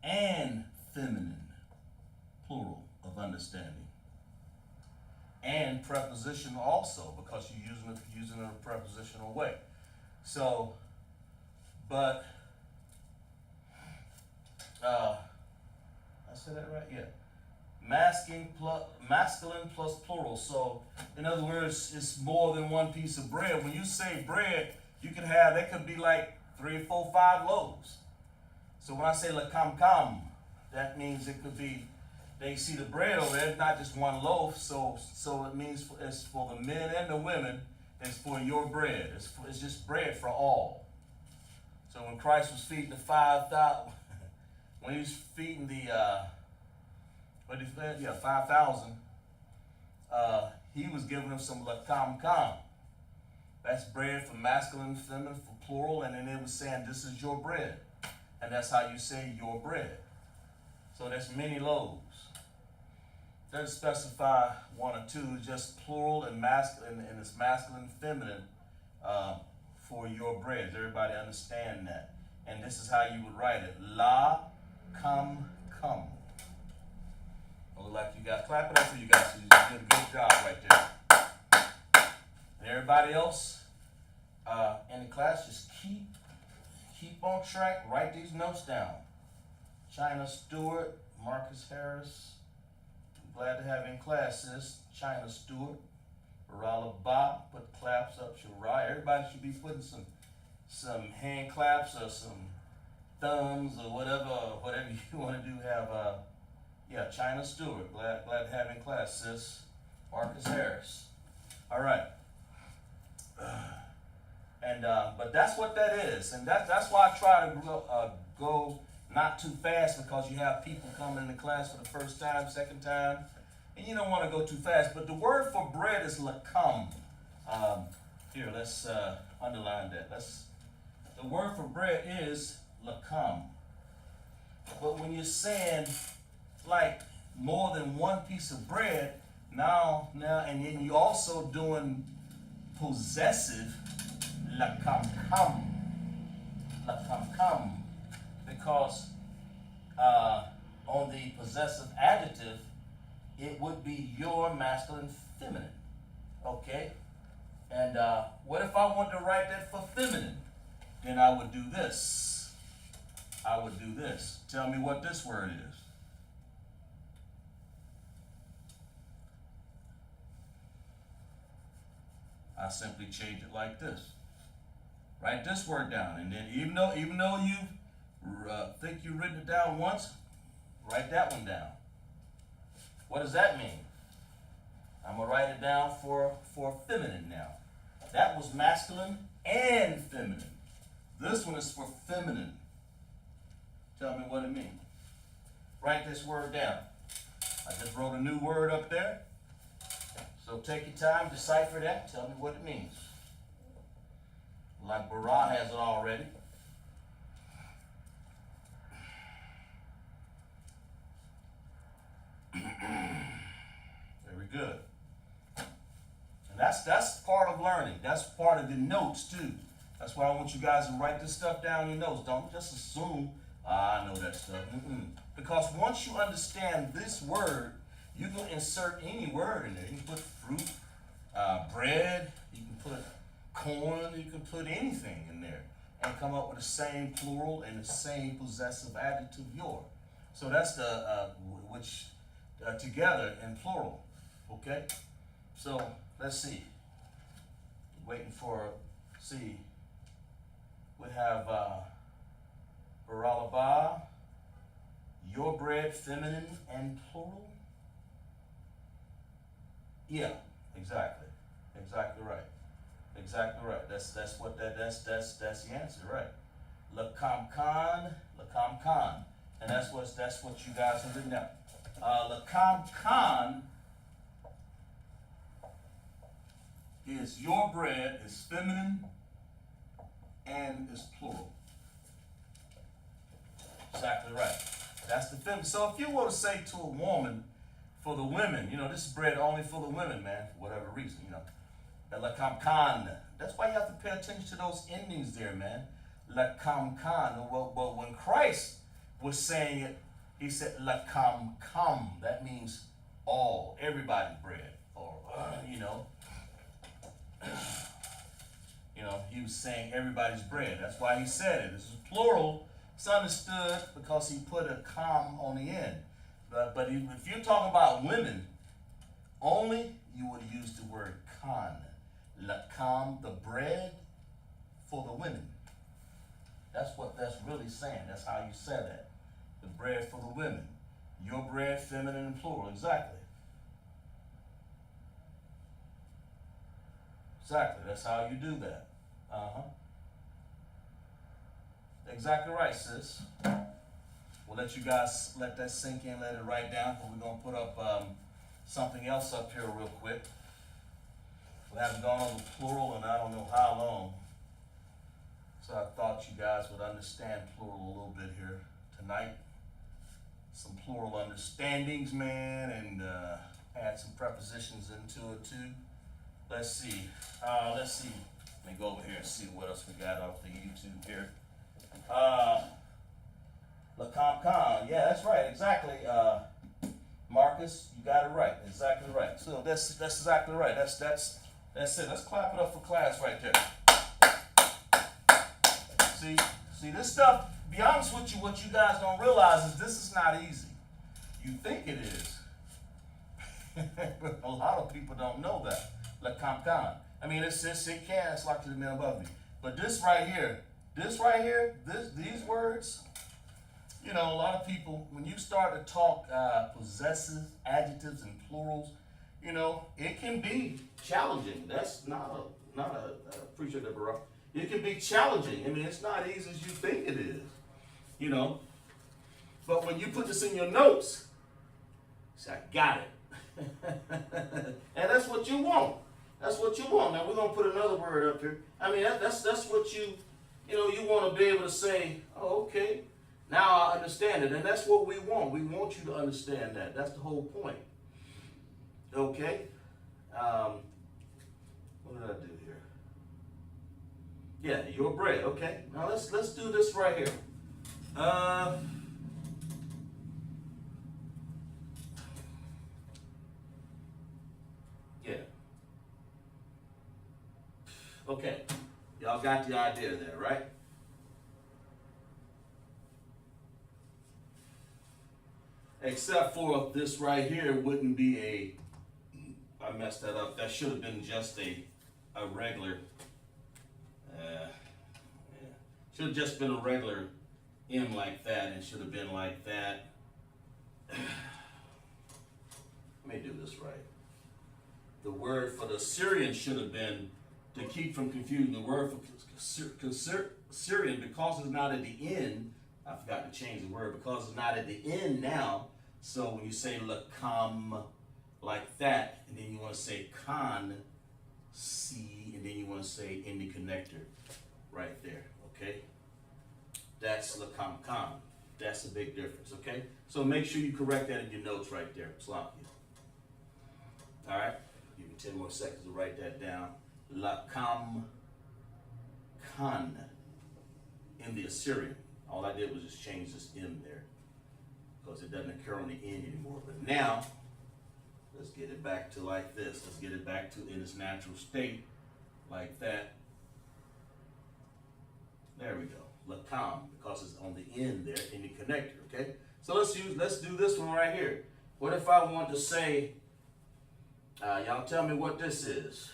and feminine plural of understanding. And preposition also, because you're using it in a prepositional way. So, but I said that right? Yeah. Masculine plus plural. So, in other words, it's more than one piece of bread. When you say bread, you can have, that could be like 3, 4, 5 loaves. So when I say lakam, that means it could be, they see the bread over there, it's not just one loaf. So it means it's for the men and the women. It's for your bread. It's just bread for all. So when Christ was feeding the 5,000, when he was feeding the 5,000, he was giving them some lakam. That's bread for masculine, feminine, for plural, and then it was saying this is your bread. And that's how you say your bread. So there's many loaves. Doesn't specify one or two, just plural and masculine, and it's masculine, feminine for your bread. Does everybody understand that? And this is how you would write it. La, come. Look like you guys, clap it up for you guys. You did a good job right there. And everybody else in the class, just keep on track. Write these notes down. China Stewart, Marcus Harris. Glad to have you in class, sis. China Stewart, Barala Ba, put claps up, Shirai. Everybody should be putting some hand claps or some thumbs or whatever you want to do. Have yeah, China Stewart. Glad to have you in class, sis. Marcus Harris. All right. But that's what that is, and that's why I try to go not too fast, because you have people coming into class for the first time, second time, and you don't want to go too fast. But the word for bread is lakam. Here, let's underline that. The word for bread is lakam. But when you're saying like more than one piece of bread, now, and then you're also doing possessive, lakam, because on the possessive adjective, it would be your masculine, feminine. Okay? And what if I want to write that for feminine? Then I would do this. Tell me what this word is. I simply change it like this. Write this word down, and then even though you think you've written it down once, write that one down. What does that mean? I'm gonna write it down for feminine now. That was masculine and feminine. This one is for feminine. Tell me what it means. Write this word down. I just wrote a new word up there. So take your time, decipher that, tell me what it means. Like Bara has it already. Very good. And that's part of learning. That's part of the notes too. That's why I want you guys to write this stuff down in your notes. Don't just assume, I know that stuff. Because once you understand this word, you can insert any word in there. You can put fruit, bread, you can put corn, you can put anything in there and come up with the same plural and the same possessive adjective, your. So that's the, together in plural, okay? So let's see. Waiting for, we have Baralaba, your bread, feminine and plural. Yeah, exactly right. That's the answer, right? Lakamkan, and that's what you guys have written down. Lakamkan is your bread, is feminine and is plural. Exactly right. That's the feminine. So if you were to say to a woman, for the women, this is bread only for the women, man, for whatever reason, Lakamkan. That's why you have to pay attention to those endings there, man. Lakamkan. Well, when Christ was saying it, he said lakamkam. That means all, everybody's bread, or he was saying everybody's bread. That's why he said it. This is plural. It's understood because he put a com on the end. But if you're talking about women only, you would use the word kan. Lakam, the bread for the women. That's what that's really saying. That's how you say that. The bread for the women. Your bread, feminine and plural. Exactly. Exactly. That's how you do that. Exactly right, sis. We'll let you guys let that sink in, let it write down, but we're going to put up something else up here real quick. We haven't gone over plural in I don't know how long. So I thought you guys would understand plural a little bit here tonight. Some plural understandings, man, and add some prepositions into it too. Let's see. Let me go over here and see what else we got off the YouTube here. LaCompCon. Yeah, that's right. Exactly. Marcus, you got it right. Exactly right. So that's exactly right. That's it. Let's clap it up for class right there. See this stuff, be honest with you, what you guys don't realize is this is not easy. You think it is. But a lot of people don't know that. LaCompCon. I mean, it's like to the man above me. But this right here, these words, you know, a lot of people, when you start to talk possessive adjectives and plurals, you know, it can be challenging. That's not a appreciate that, bro. It can be challenging. I mean, it's not easy as you think it is, you know. But when you put this in your notes, say, I got it. And that's what you want. That's what you want. Now we're gonna put another word up here. I mean, that's what you want to be able to say, oh, okay, now I understand it. And that's what we want. We want you to understand that. That's the whole point. Okay. What did I do here? Yeah, your bread. Okay. Now let's do this right here. Yeah. Okay. Y'all got the idea there, right? Except for this right here wouldn't be I messed that up. That should have been just a regular, should have just been a regular M like that, and should have been like that. Let me do this right. The word for the Syrian should have been, to keep from confusion, the word for Syrian, because it's not at the end, I forgot to change the word, because it's not at the end now, so when you say lakam like that, and then you want to say con, C, and then you want to say in the connector right there, okay? That's LaCompCon. That's a big difference, okay? So make sure you correct that in your notes right there. Slop you. All right? Give me 10 more seconds to write that down. LaCompCon in the Assyrian. All I did was just change this M there because it doesn't occur on the end anymore. But now, let's get it back to like this. Let's get it back to in its natural state, like that. There we go. Lacam, because it's on the end there in the connector, okay? So let's do this one right here. What if I want to say, y'all tell me what this is.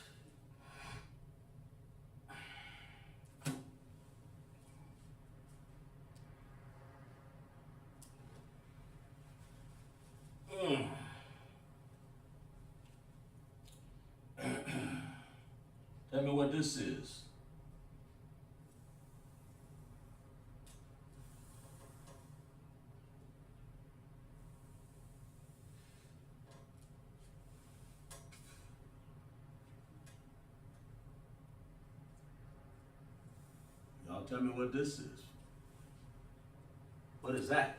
Tell me what this is. Y'all tell me what this is. What is that?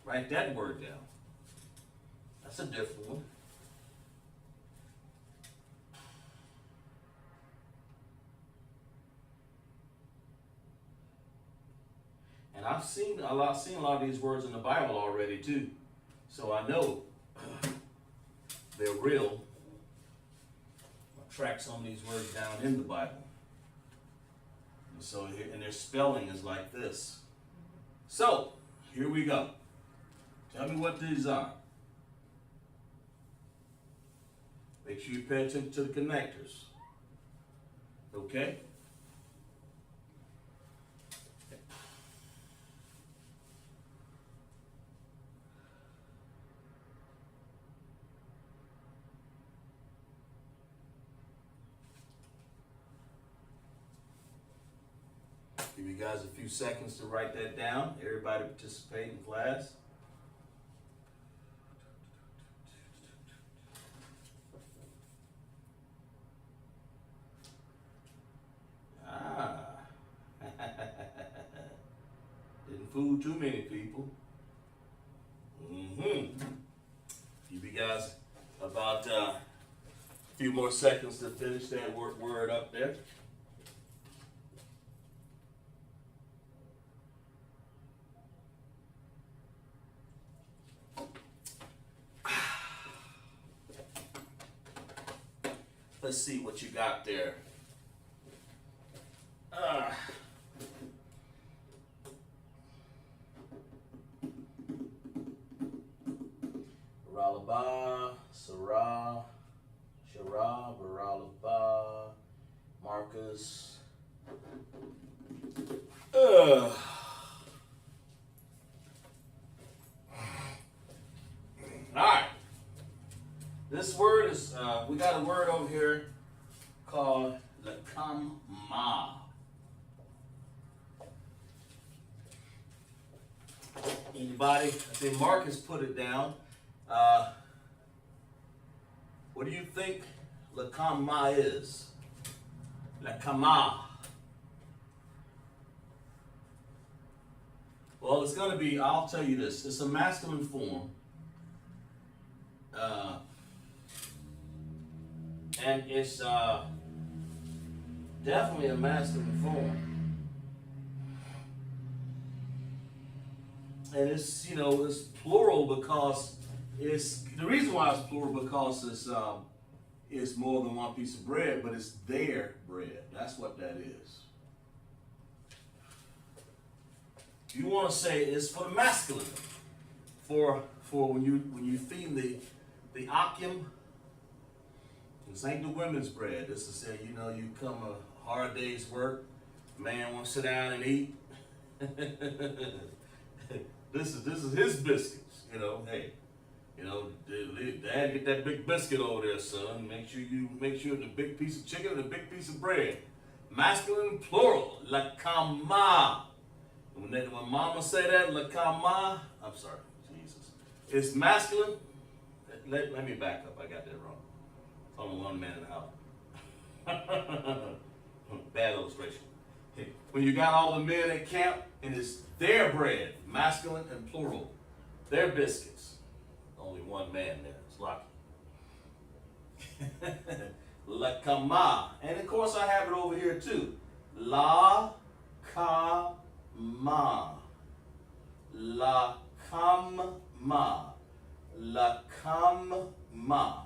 Write that word down. That's a different one. And I've seen a lot of these words in the Bible already too. So I know they're real. I'll track some of these words down in the Bible. And so and their spelling is like this. So here we go. Tell me what these are. Make sure you pay attention to the connectors. Okay? Give you guys a few seconds to write that down. Everybody participate in class. Didn't fool too many people. Give you guys about a few more seconds to finish that word up there. Let's see what you got there. Varalaba, Sarah, Shara, Varalaba, Marcus. Alright. This word is, we got a word over here called lakama. Anybody? I think Marcus put it down. What do you think lakama is? Lakama. Well, it's going to be, I'll tell you this, it's a masculine form. And it's definitely a masculine form. And it's, it's plural because the reason why it's plural because it's more than one piece of bread, but it's their bread. That's what that is. You want to say it's for the masculine, for when you feed the akim. This ain't the women's bread. This is say, you come a hard day's work, man wants to sit down and eat. This is his biscuits, hey. Dad, get that big biscuit over there, son. Make sure the big piece of chicken and the big piece of bread. Masculine plural, lakama. When mama say that, lakama, I'm sorry, Jesus. It's masculine. Let me back up. I got that wrong. Only one man in the house. Bad illustration. When you got all the men at camp and it's their bread, masculine and plural, their biscuits. Only one man there. It's lucky. Lakama. And of course I have it over here too. La ka ma. La kam ma. La kam ma.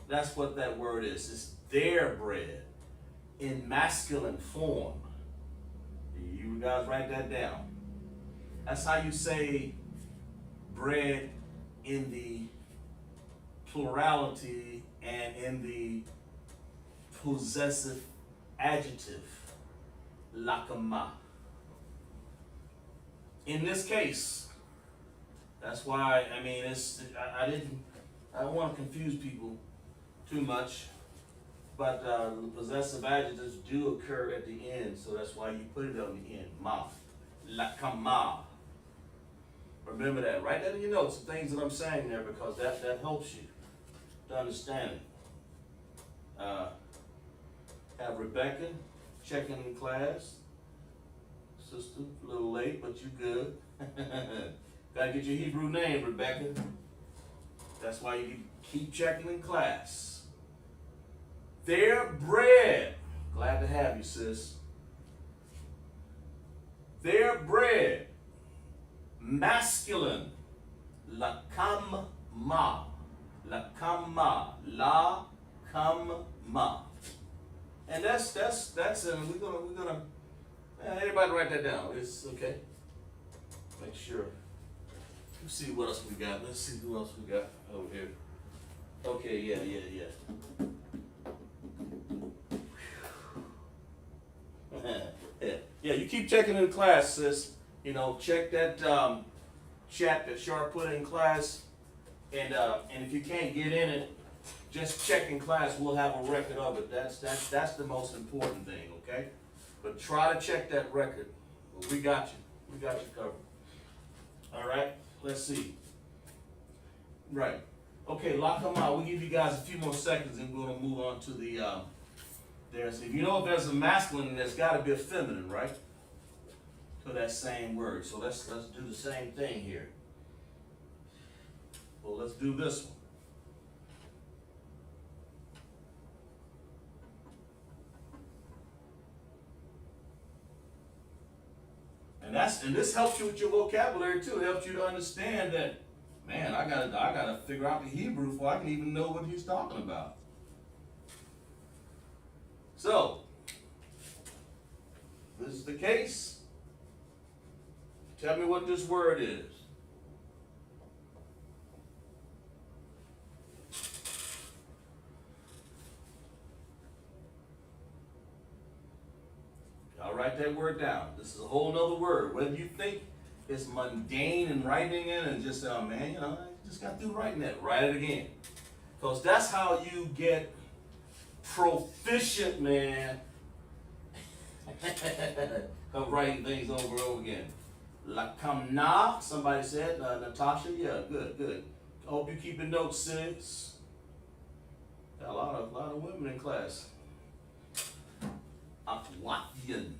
That's what that word is. It's their bread in masculine form. You guys write that down. That's how you say bread in the plurality and in the possessive adjective. Lakama. In this case, that's why, I don't want to confuse people too much, but the possessive adjectives do occur at the end, so that's why you put it on the end. Ma. Lakama. Remember that. Write that in your notes, the things that I'm saying there, because that helps you to understand it. Have Rebecca checking in class. Sister, a little late, but you good. Gotta get your Hebrew name, Rebecca. That's why you keep checking in class. Their bread. Glad to have you, sis. Their bread. Masculine. Lakama. Lakama. La kama. And that's we're gonna everybody write that down. It's okay. Make sure. Let's see what else we got. Let's see who else we got over here. Okay, yeah. Yeah, you keep checking in class, sis. Check that chat that Sharp put in class, and if you can't get in it, just check in class. We'll have a record of it. That's the most important thing. Okay. But try to check that record. Well, we got you. We got you covered. All right, let's see. Right. Okay, lock them out. We'll give you guys a few more seconds and we're going to move on to the, if you know if there's a masculine, there's got to be a feminine, right? To that same word. So let's do the same thing here. Well, let's do this one. And this helps you with your vocabulary too. It helps you to understand that, man, I gotta figure out the Hebrew before I can even know what he's talking about. So, if this is the case, tell me what this word is. I'll write that word down. This is a whole nother word. Whether you think it's mundane in writing it and just, oh man, I just got through writing that. Write it again. Because that's how you get proficient, man, of writing things over and over again. Lakamna, somebody said, Natasha, yeah, good. I hope you keeping notes, sis. Got a lot of women in class. Akwathian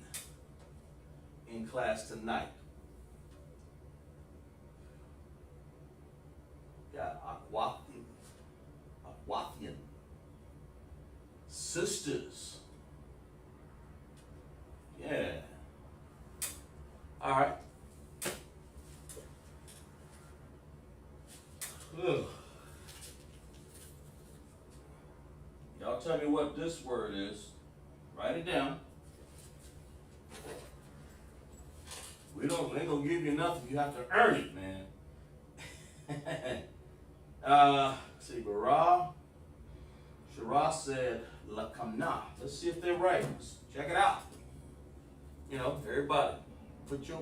in class tonight. Yeah, Akwathian. Sisters. Yeah. All right. Ugh. Y'all tell me what this word is. Write it down. We ain't gonna give you nothing. You have to earn it, man. See, Shara said lakamna. Let's see if they're right. Let's check it out. You know, everybody, put your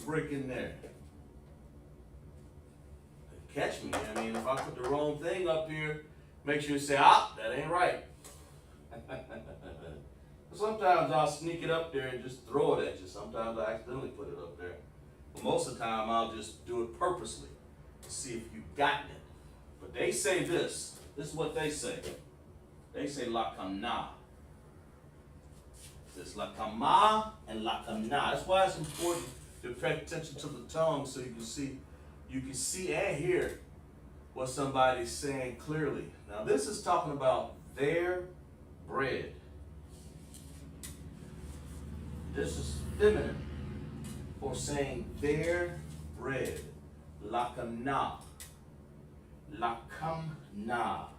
brick in there. Catch me. I mean, if I put the wrong thing up here, make sure you say, that ain't right. Sometimes I'll sneak it up there and just throw it at you. Sometimes I accidentally put it up there. But most of the time I'll just do it purposely to see if you've gotten it. But they say this. This is what they say. They say lakamna. It's lakama and lakamna. That's why it's important to pay attention to the tongue so you can see and hear what somebody's saying clearly. Now this is talking about their bread. This is feminine for saying their bread. Lakamna. Lakamna.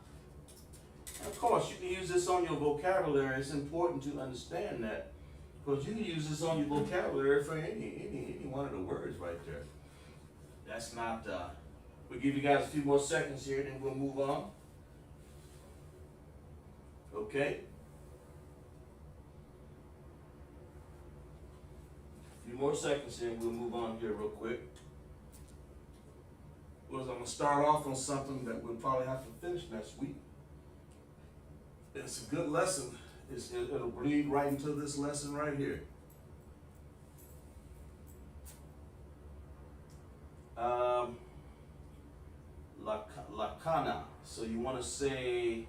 Of course, you can use this on your vocabulary. It's important to understand that because you can use this on your vocabulary for any one of the words right there. That's not, we'll give you guys a few more seconds here, then we'll move on. Okay? A few more seconds here, and we'll move on here real quick. I'm going to start off on something that we'll probably have to finish next week. It's a good lesson. It'll bleed right into this lesson right here. Lakana. So you want to say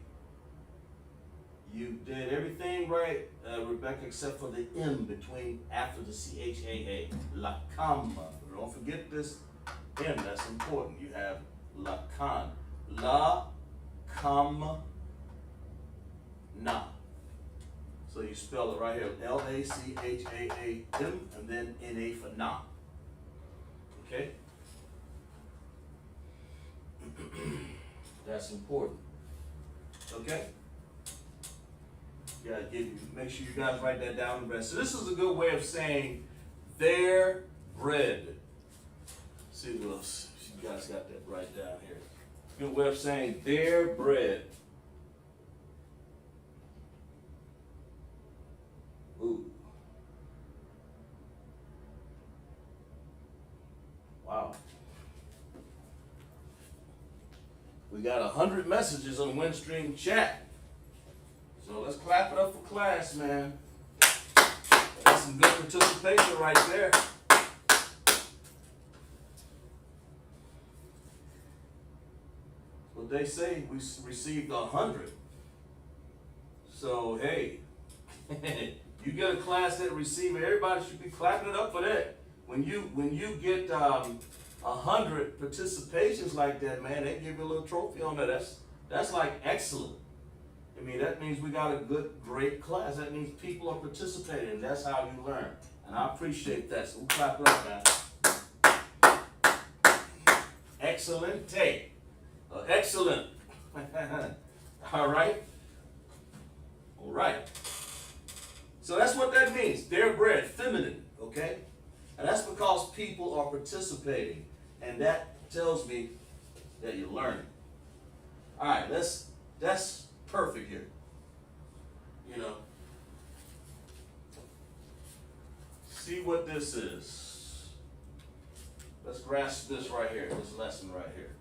you did everything right, Rebecca, except for the M between after the CHAA. Lakam. Don't forget this M. That's important. You have lakan. La kam na. So you spell it right here. Lachaam and then NA for na. Okay? That's important. Okay? Yeah, make sure you guys write that down the rest. So this is a good way of saying their bread. See what else? You guys got that right down here. Good way of saying their bread. Ooh. Wow. We got 100 messages on Windstream chat. So let's clap it up for class, man. some good participation right there. What they say, we received 100. So hey, you get a class that received, everybody should be clapping it up for that. When you get 100 participations like that, man, they give you a little trophy on that. That's like excellent. I mean, that means we got a great class. That means people are participating, and that's how you learn. And I appreciate that. So we'll clap it up, man. Excellent. Excellent. All right. All right. So that's what that means. They're bred feminine, okay? And that's because people are participating. And that tells me that you're learning. All right, that's perfect here. You know. See what this is. Let's grasp this right here, this lesson right here.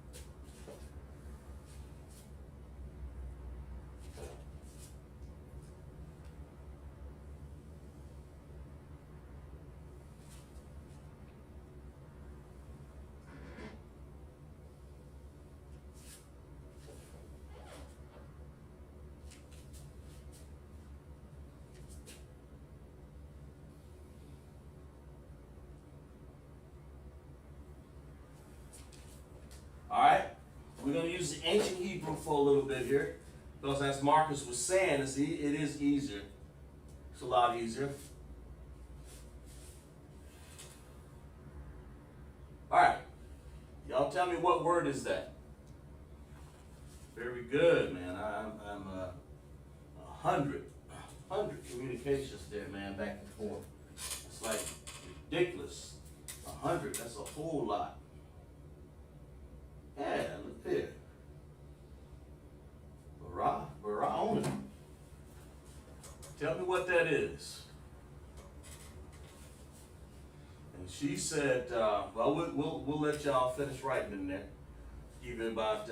All right, we're going to use the ancient Hebrew for a little bit here, because as Marcus was saying, it is easier. It's a lot easier. All right, y'all tell me what word is that? Very good, man. I'm 100 communications there, man, back and forth. It's like ridiculous. 100, that's a whole lot. Yeah, look there. Bara on it. Tell me what that is. And she said, well, we'll let y'all finish writing in there. Give you about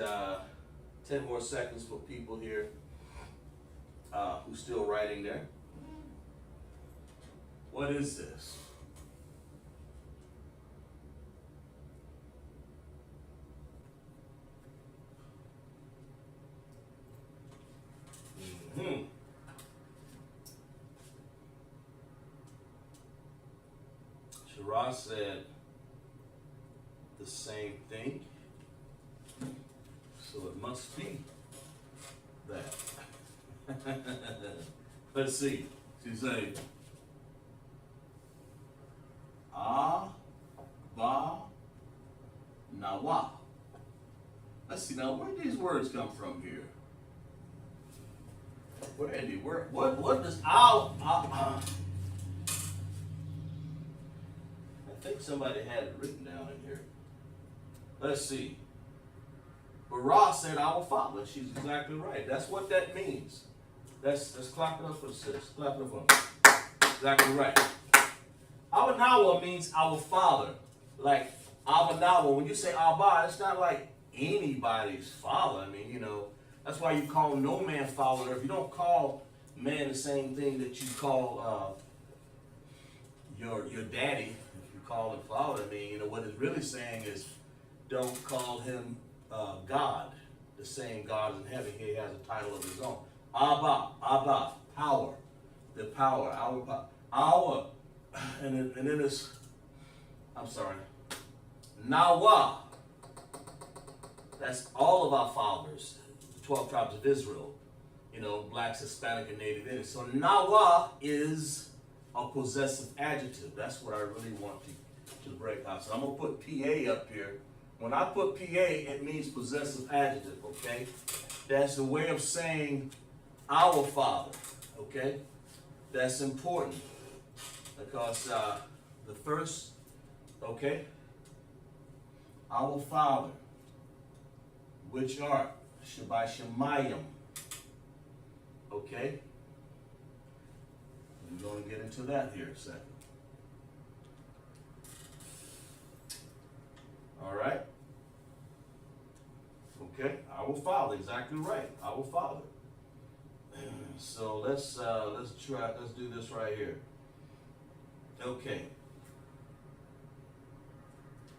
10 more seconds for people here who's still writing there. What is this? Shiraz said the same thing, so it must be that. Let's see. She said, Ah, Ba, Nawa. Let's see now, where do these words come from here? What does I think somebody had it written down in here. Let's see. Bara said our father. She's exactly right. That's what that means. Let's clap it up for the sis. Clap it up for them. Exactly right. Our Nawa means our father. Like our Nawa, when you say Abba, it's not like anybody's father. I mean, you know, that's why you call no man father. If you don't call man the same thing that you call your daddy, if you call him father, I mean, you know, what it's really saying is don't call him God, the same God in heaven. He has a title of his own. Abba, power, the power, our, and then it's, I'm sorry, Nawa. That's all of our fathers, the 12 tribes of Israel, you know, blacks, Hispanic, and Native Indians. So Nawa is a possessive adjective. That's what I really want to break out. So I'm going to put PA up here. When I put PA, it means possessive adjective, okay? That's a way of saying our father, okay? That's important because the first, okay, our father, which art by Shemayim, okay? We're going to get into that here in a second. All right. Okay, our father, exactly right. Our father. So let's do this right here. Okay.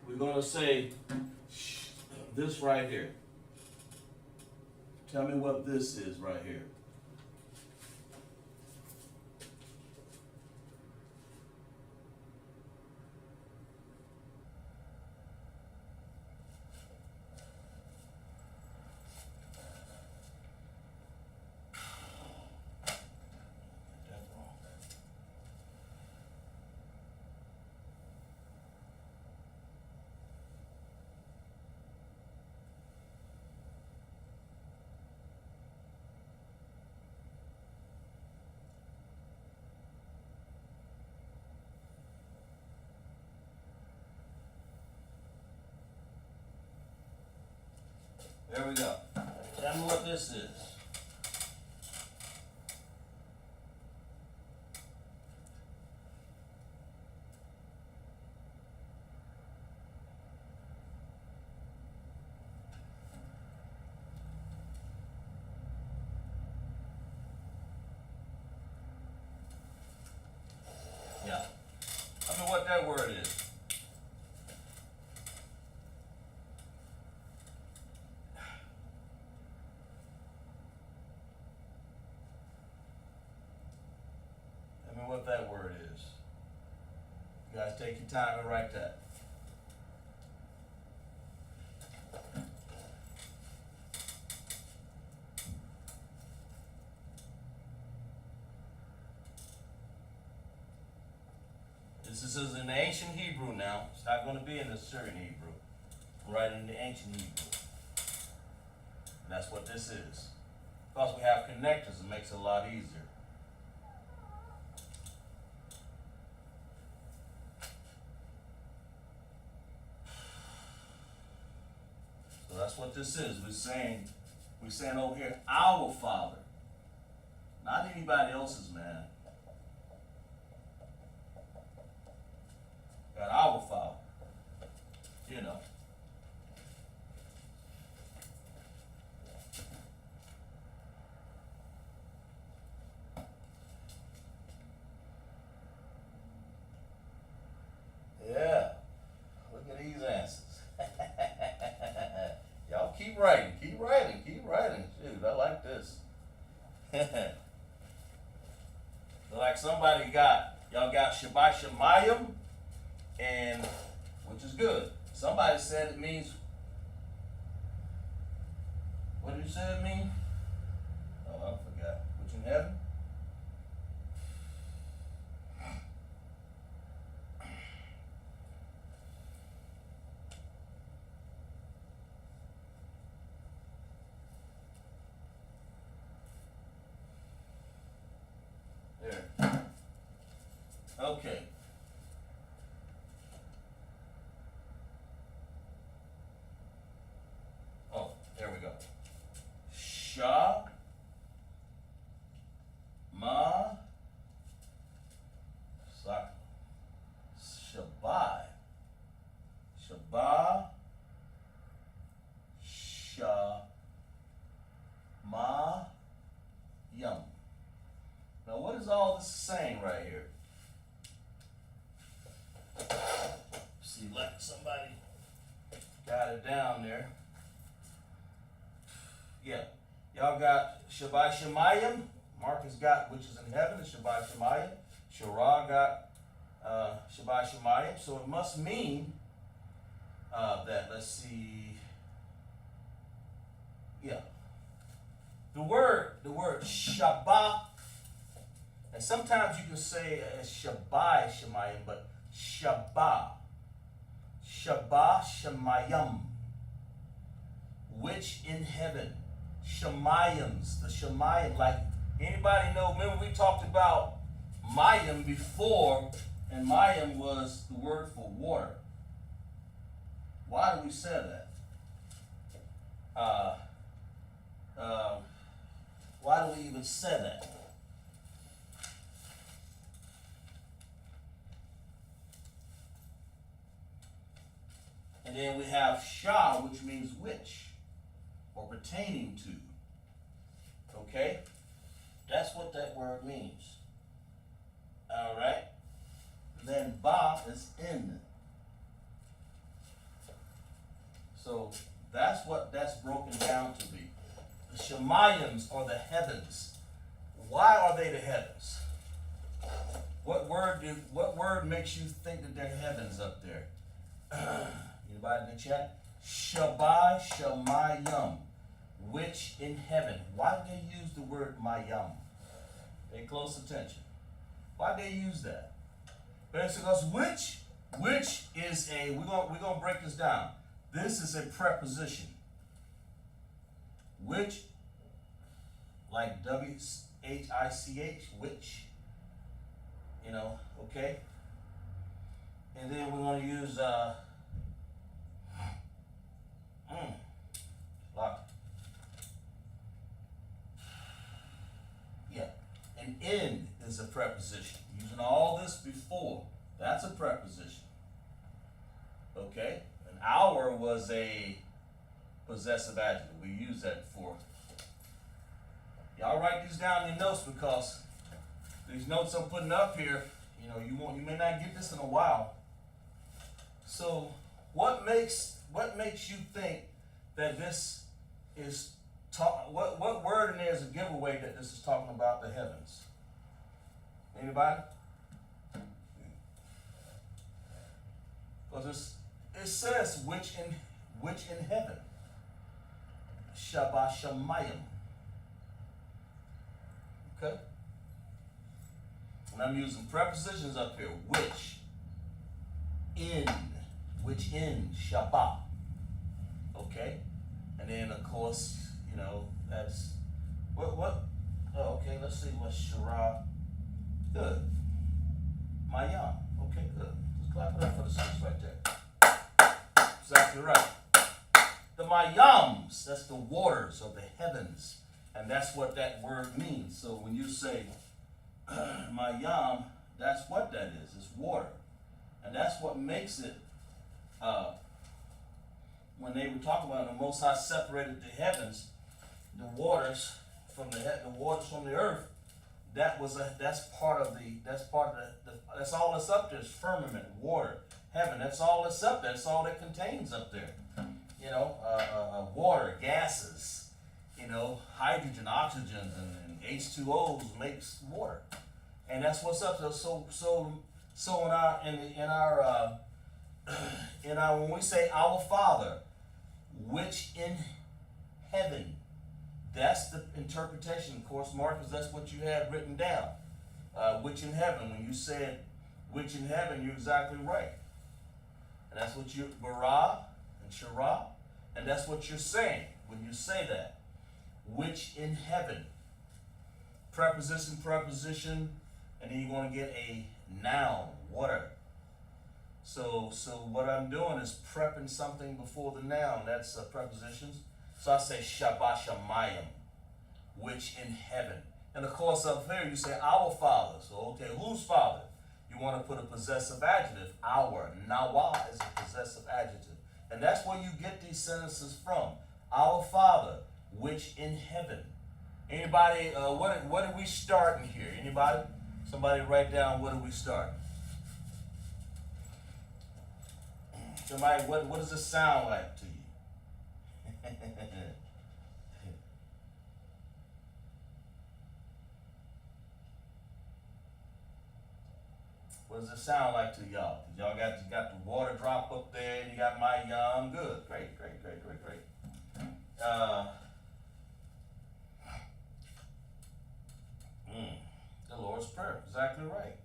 We're gonna say this right here. Tell me what this is right here. There we go. Tell me what this is. Yeah. Tell me what that word is. What that word is. You guys take your time and write that. This is in the ancient Hebrew now. It's not going to be in the Syrian Hebrew. I'm writing in the ancient Hebrew. And that's what this is. Because we have connectors, it makes it a lot easier. That's what this is. We're saying over here, our Father. Not anybody else's, man. Got our Father. You know. Yeah. Look at these answers. Y'all keep writing. Shoot, I like this. Like somebody y'all got Shabbat Shemayim, and which is good. Somebody said it means, what did you say it mean? Oh, I forgot. Which in heaven? There. Okay. Oh, there we go. Sha, ma, sak, shabai, shaba, sha, ma, yum. Now, what is all this saying right here? See, like somebody got it down there. Yeah. Y'all got Shabbat Shemayim. Marcus got, which is in heaven, is Shabbat Shemayim. Shirah got Shabbat Shemayim. So it must mean that, let's see. Yeah. The word Shabbat. And sometimes you can say Shabbai Shemayim, but Shabbat Shemayim, which in heaven, Shemayims, the Shemayim, like anybody know, remember we talked about Mayim before, and Mayim was the word for water. Why do we say that? Why do we even say that? And then we have Shah, which means which, or pertaining to. Okay? That's what that word means. All right? Now, Shemayams are the heavens. Why are they the heavens? What word makes you think that they're heavens up there? Anybody in the chat? Shabbai Shemayim, which in heaven. Why did they use the word mayam? Pay close attention. Why did they use that? Because which is a, we're gonna break this down. This is a preposition. Which, like W-H-I-C-H, which, you know, okay? And then we're gonna use lock. Yeah, an in is a preposition. Using all this before, that's a preposition. Okay? An hour was a possessive adjective. We use that before. Y'all write these down in your notes, because these notes I'm putting up here, you know, you may not get this in a while. So what makes you think that this is what word in there is a giveaway that this is talking about the heavens? Anybody? Because it says which in heaven. Shabbat Shemayim. Okay? And I'm using prepositions up here. Which in Shabbat. Okay? And then of course, you know, that's what oh, okay, let's see what Shara. Good. Mayam. Okay, good. Just clap it up for the sisters right there. Exactly right. The Mayams, that's the waters of the heavens. And that's what that word means. So when you say Mayam, that's what that is. It's water. And that's what makes it, when they were talking about the Most High separated the heavens, the waters from the waters from the earth, that's part of that's all that's up there is firmament, water, heaven. That's all that's up there. That's all that contains up there. You know, water, gases, you know, hydrogen, oxygen, and H2Os makes water, and that's what's up there. So in our when we say our Father, which in heaven, that's the interpretation. Of course, Marcus, that's what you had written down. Which in heaven. When you said which in heaven, you're exactly right. And that's what you bara and shara, and that's what you're saying when you say that. Which in heaven. Preposition, and then you're going to get a noun, water. So what I'm doing is prepping something before the noun. That's prepositions. So I say Shabbat Shemayim, which in heaven. And of course up here you say our Father. So okay, whose Father? You want to put a possessive adjective. Our. Nawa is a possessive adjective. And that's where you get these sentences from. Our Father, which in heaven. Anybody, what did we start in here? Anybody? Somebody write down, what did we start? Somebody, what does it sound like to you? What does it sound like to y'all? Y'all got the water drop up there, and you got my yum. Good, great. The Lord's Prayer, exactly right.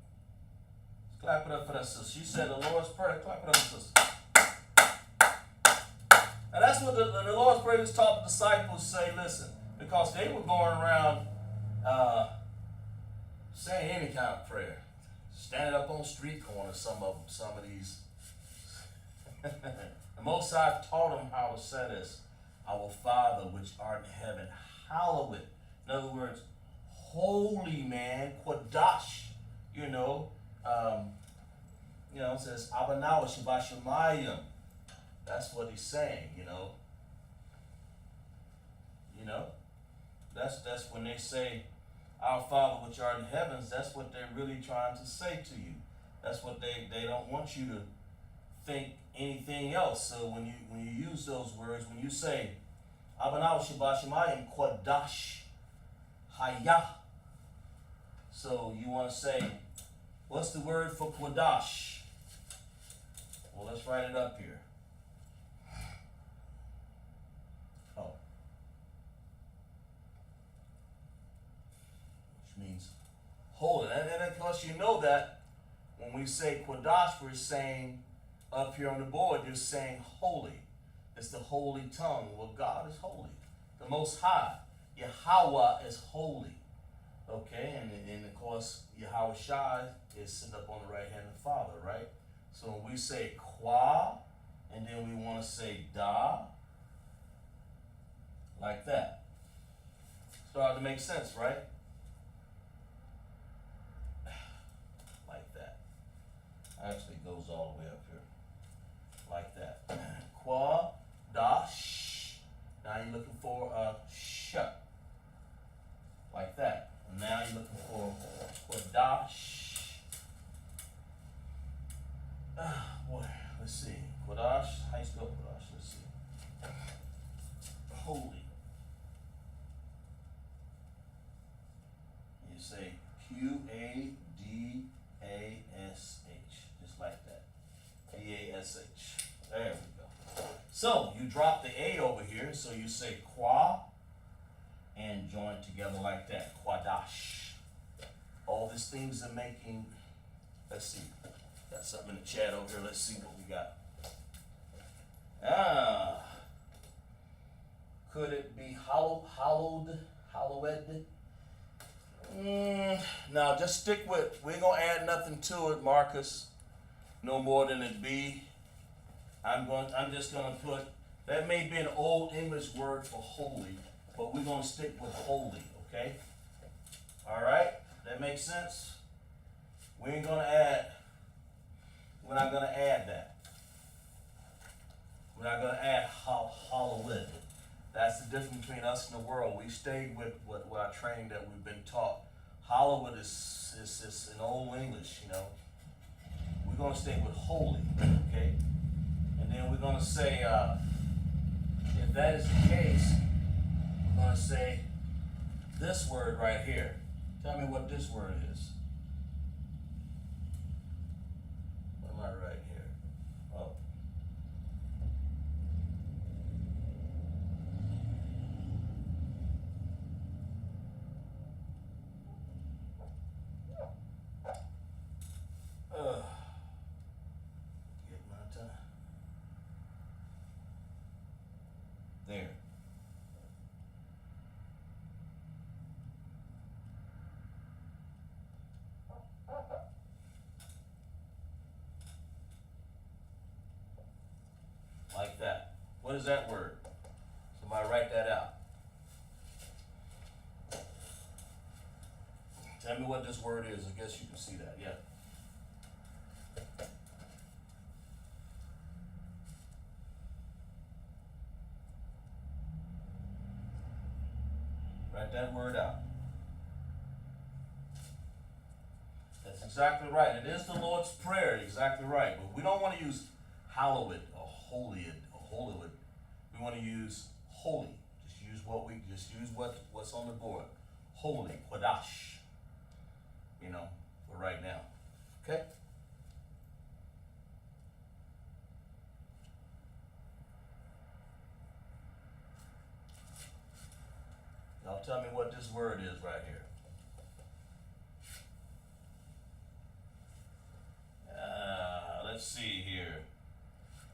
Let's clap it up for that sister. She said the Lord's Prayer. Clap it up, sister. And that's what the Lord's Prayer just taught the disciples say, listen, because they were going around saying any kind of prayer. Standing up on street corners, some of these. The Most High taught them how to say this. Our Father, which art in heaven, hallowed. In other words, holy man, Qadash. It says, Abanawa Shabbat Shemayim. That's what he's saying, That's when they say, our Father which art in heavens, that's what they're really trying to say to you. That's what they don't want you to think anything else. So when you use those words, when you say, Abanawa Shabbat Shemayim Qadash Haya. So you want to say, what's the word for Qadash? Well, let's write it up here. Oh. Which means holy. And of course you know that when we say Qadash, we're saying up here on the board, you're saying holy. It's the holy tongue. Well, God is holy. The Most High. Yahweh is holy. Okay, and of course, Yahweh Shai is sitting up on the right hand of the Father, right? So when we say Qua, and then we want to say Da, like that. Starting to make sense, right? Like that. Actually, it goes all the way up here. Like that. Qua, Da, Sh. Now you're looking for a Sh. Like that. And now you're looking for Qadash. Boy, let's see. Qadash, how you spell Qadash? Let's see. Holy. You say Qadash, just like that. Dash. There we go. So you drop the A over here, so you say Qua and join together like that. Qadash. All these things are making, let's see. Got something in the chat over here. Let's see what we got. Could it be hallowed? No, just stick with, we ain't gonna add nothing to it, Marcus. No more than it be. I'm just gonna put, that may be an old English word for holy, but we're gonna stick with holy, okay? All right, that makes sense? We're not gonna add that. We're not gonna add hallowed. That's the difference between us and the world. We stayed with our training that we've been taught. Hallowed is in old English, you know. We're gonna stay with holy, okay? And then we're gonna say, if that is the case, we're gonna say this word right here. Tell me what this word is. What am I writing here? Oh. Get my time. There. Like that. What is that word? Somebody write that out. Tell me what this word is. I guess you can see that. Yeah. Write that word out. That's exactly right. It is the Lord's Prayer, exactly right. But we don't want to use hallowed or holy or holywood. We want to use holy. Just use what's on the board. Holy, Qadash. You know, for right now. Okay? Now tell me what this word is right here. Let's see here.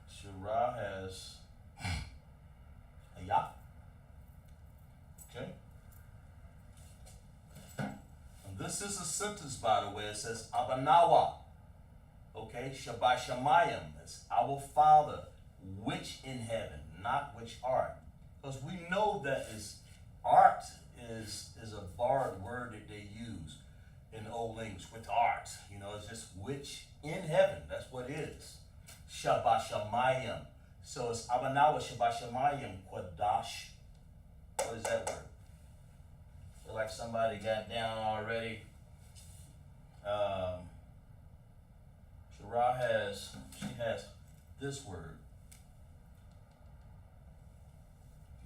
Shira has a ya. Okay. And this is a sentence, by the way. It says Abanawa. Okay. Shabbat Shemayim. It's our Father, which in heaven, not which art. Because we know that art is a borrowed word that they use in Old English with art. You know, it's just which in heaven. That's what it is. Shabbat Shemayim. So it's Abanawa Shabbat Shemayim Qadash. What is that word? Feel like somebody got down already. Shira has this word.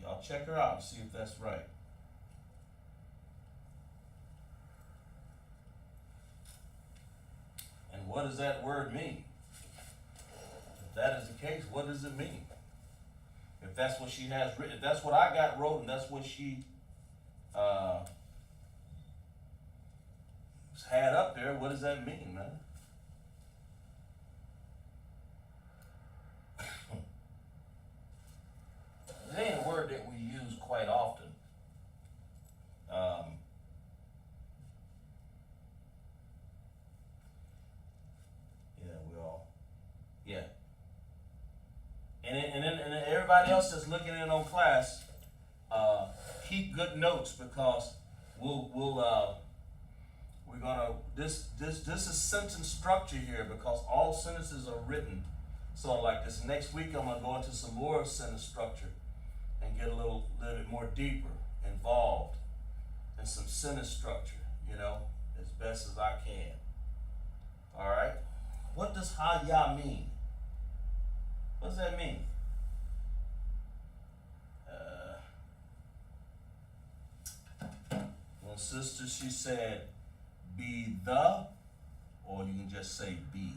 Y'all check her out and see if that's right. And what does that word mean? If that is the case, what does it mean? If that's what she has written, if that's what I got wrote, and that's what she had up there, what does that mean, man? It ain't a word that we use quite often. Yeah. And then everybody else that's looking in on class, keep good notes, because we're gonna this is sentence structure here, because all sentences are written. So like this next week, I'm gonna go into some more sentence structure and get a little bit more deeper involved in some sentence structure, as best as I can. All right. What does Haya mean? What does that mean? One sister, she said, be the, or you can just say be.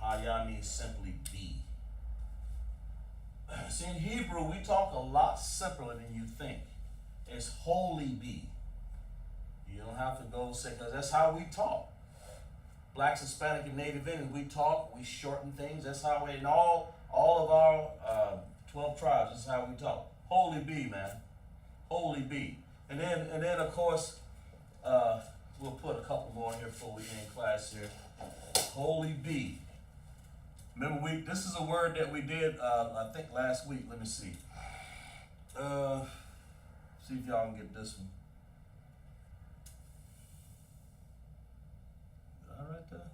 Haya means simply be. See, in Hebrew, we talk a lot simpler than you think. It's holy be. You don't have to go say, because that's how we talk. Blacks, Hispanic, and Native Indians, we talk, we shorten things. That's how we, in all of our 12 tribes, that's how we talk. Holy be, man. Holy be. And then of course, we'll put a couple more in here before we end class here. Holy be. Remember, this is a word that we did, I think last week. Let me see. See if y'all can get this one. Did I write that?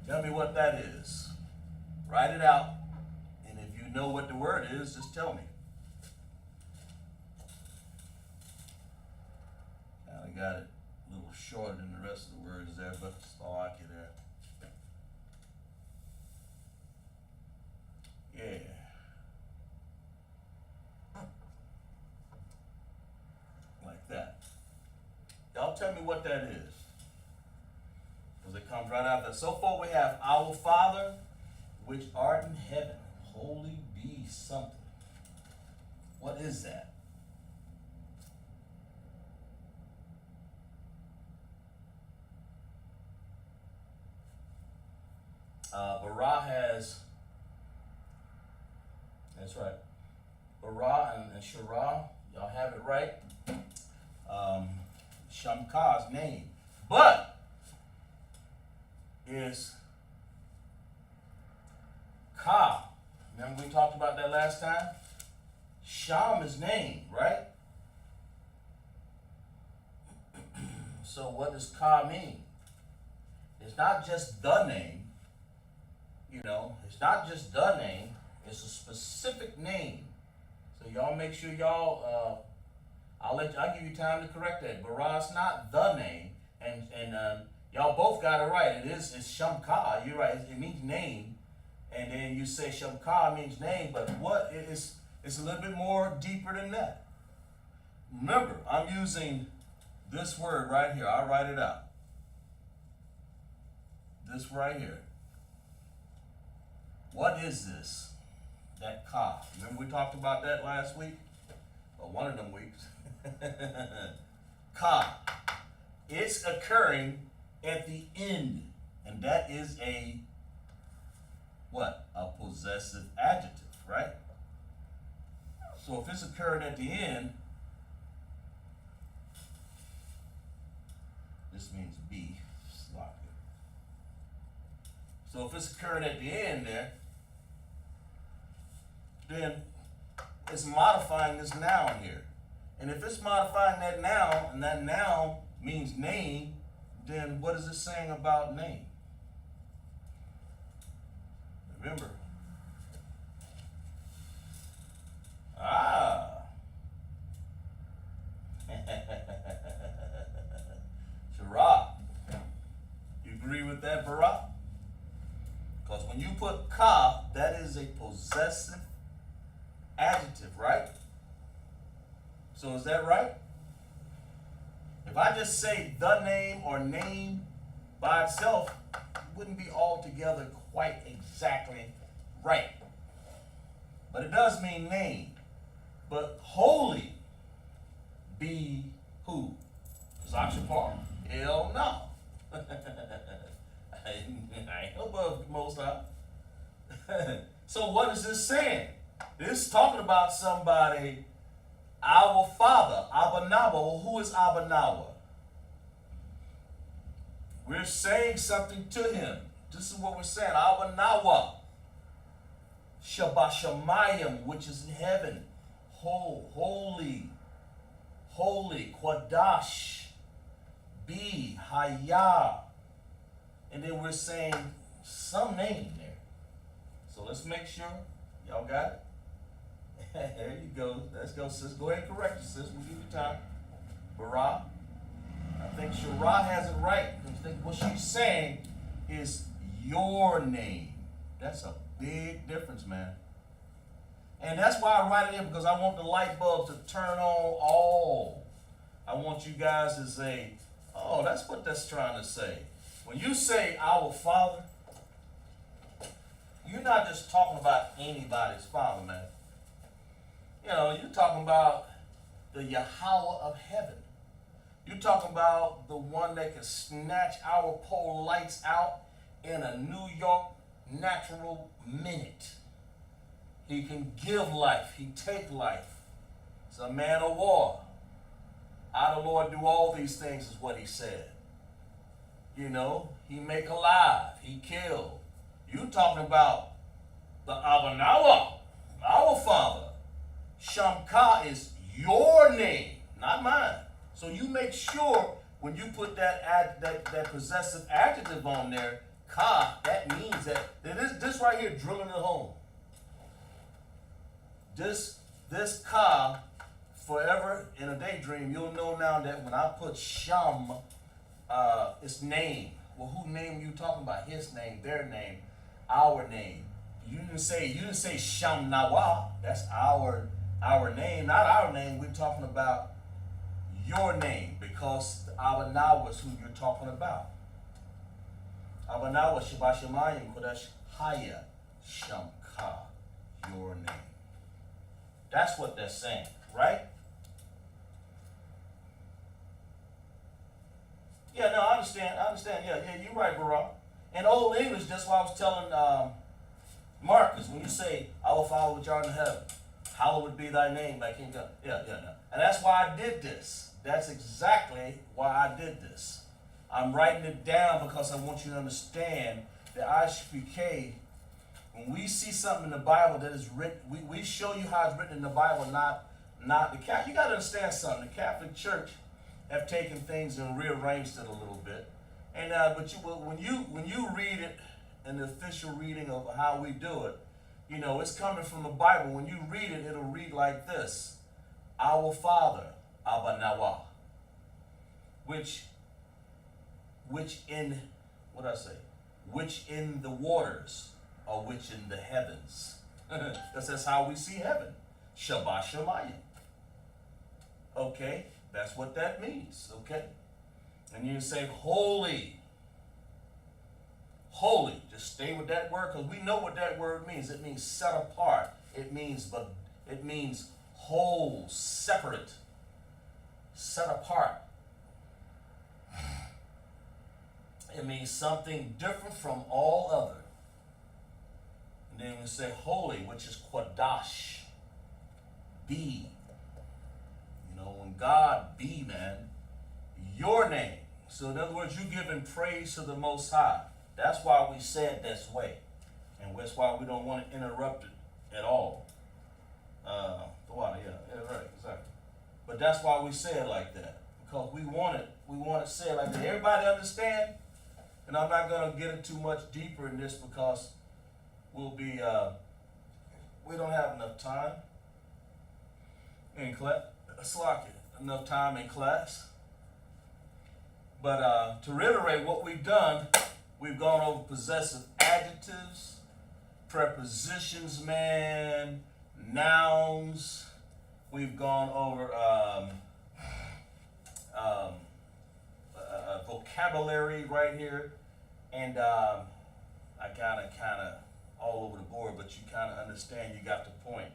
Tell me what that is. Write it out. And if you know what the word is, just tell me. Kind of got it a little shorter than the rest of the words there, but it's all I can there. Yeah. Like that. Y'all tell me what that is. Because it comes right after. So far we have our Father, which art in heaven. Holy be something. What is that? Bara has, that's right, Bara and Shara, y'all have it right. Shamka's name. But is Ka. Remember we talked about that last time? Sham is name, right? So what does Ka mean? It's not just the name. It's not just the name. It's a specific name. So y'all make sure y'all. I'll give you time to correct that. Bara is not the name, and y'all both got it right. It's Shamka. You're right. It means name, and then you say Shamka means name, but what it's a little bit more deeper than that. Remember, I'm using this word right here. I'll write it out. This right here. What is this? That Ka. Remember we talked about that last week? Or one of them weeks. Ka. It's occurring at the end. And that is a what? A possessive adjective, right? So if it's occurring at the end, this means be. Sloppy. So if it's occurring at the end there, then it's modifying this noun here. And if it's modifying that noun, and that noun means name, then what is it saying about name? Remember. that is a possessive adjective, right? So is that right? If I just say the name or name by itself, it wouldn't be altogether quite exactly right. But it does mean name. But holy be who? CHAAZAQ? Hell no. I ain't above the Most High. So what is this saying? This is talking about somebody, our father, Abba Nawa. Well, who is Abba Nawa? We're saying something to him. This is what we're saying. Abba Nawa. Shabashamayim, which is in heaven. Holy. Qadash. Be. Haya. And then we're saying some name there. So let's make sure. Y'all got it? There you go. Let's go, sis. Go ahead and correct it, sis. We'll give you time. Barah. I think Shara has it right. I think what she's saying is your name. That's a big difference, man. And that's why I write it in, because I want the light bulb to turn on all. I want you guys to say, oh, that's what that's trying to say. When you say our Father, you're not just talking about anybody's father, man. You know, you're talking about the Yahweh of heaven. You're talking about the one that can snatch our pole lights out in a New York natural minute. He can give life. He take life. He's a man of war. I, the Lord, do all these things is what he said. You know, he make alive. He kill. You talking about the Abba Nawa, our Father. Shamka is your name, not mine. So you make sure when you put that possessive adjective on there, ka, that means that this right here drilling it home. This ka, forever in a daydream, you'll know now that when I put sham, it's name. Well, who name you talking about? His name, their name, our name. You didn't say sham nawa. That's our name, not our name. We're talking about your name, because Abba Nawa is who you're talking about. Abba Nawa Shabashamayim Qadash Haya Shamka, your name. That's what they're saying, right? Yeah, no, I understand. Yeah, you're right, Barak. In Old English, that's why I was telling Marcus, when you say, our Father which art in heaven, hallowed be thy name, thy kingdom. Yeah, no. And that's why I did this. That's exactly why I did this. I'm writing it down because I want you to understand that Isupk, when we see something in the Bible that is written, we show you how it's written in the Bible, not the Catholic. You got to understand something. The Catholic Church have taken things and rearranged it a little bit. And but when you read it in the official reading of how we do it, you know, it's coming from the Bible. When you read it, it'll read like this: Our Father, Abba Nawa, which in the waters, or which in the heavens. That's how we see heaven. Shabashamayim. Okay, that's what that means. Okay, and you say holy. Holy, just stay with that word, because we know what that word means. It means set apart. It means whole, separate, set apart. It means something different from all other. And then we say holy, which is Qadash. Be. You know, when God be, man, your name. So in other words, you're giving praise to the Most High. That's why we say it this way. And that's why we don't want to interrupt it at all. Yeah, right, exactly. But that's why we say it like that. Because we want to say it like that. Everybody understand? And I'm not going to get into much deeper in this because we don't have enough time in class. Enough time in class. But to reiterate what we've done, we've gone over possessive adjectives, prepositions, man, nouns. We've gone over vocabulary right here, and I kind of all over the board, but you kind of understand. You got the point.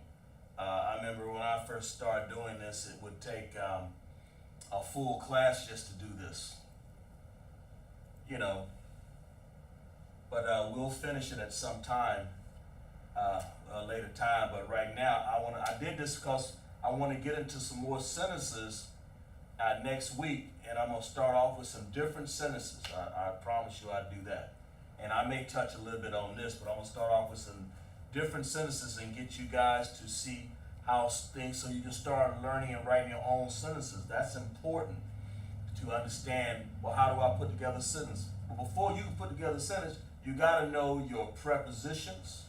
I remember when I first started doing this, it would take a full class just to do this, you know. But we'll finish it at some time, a later time. But right now, I did this because I want to get into some more sentences next week, and I'm gonna start off with some different sentences. I promise you I'd do that. And I may touch a little bit on this, but I'm gonna start off with some different sentences and get you guys to see how things, so you can start learning and writing your own sentences. That's important to understand. Well, how do I put together a sentence? But before you can put together a sentence, you gotta know your prepositions.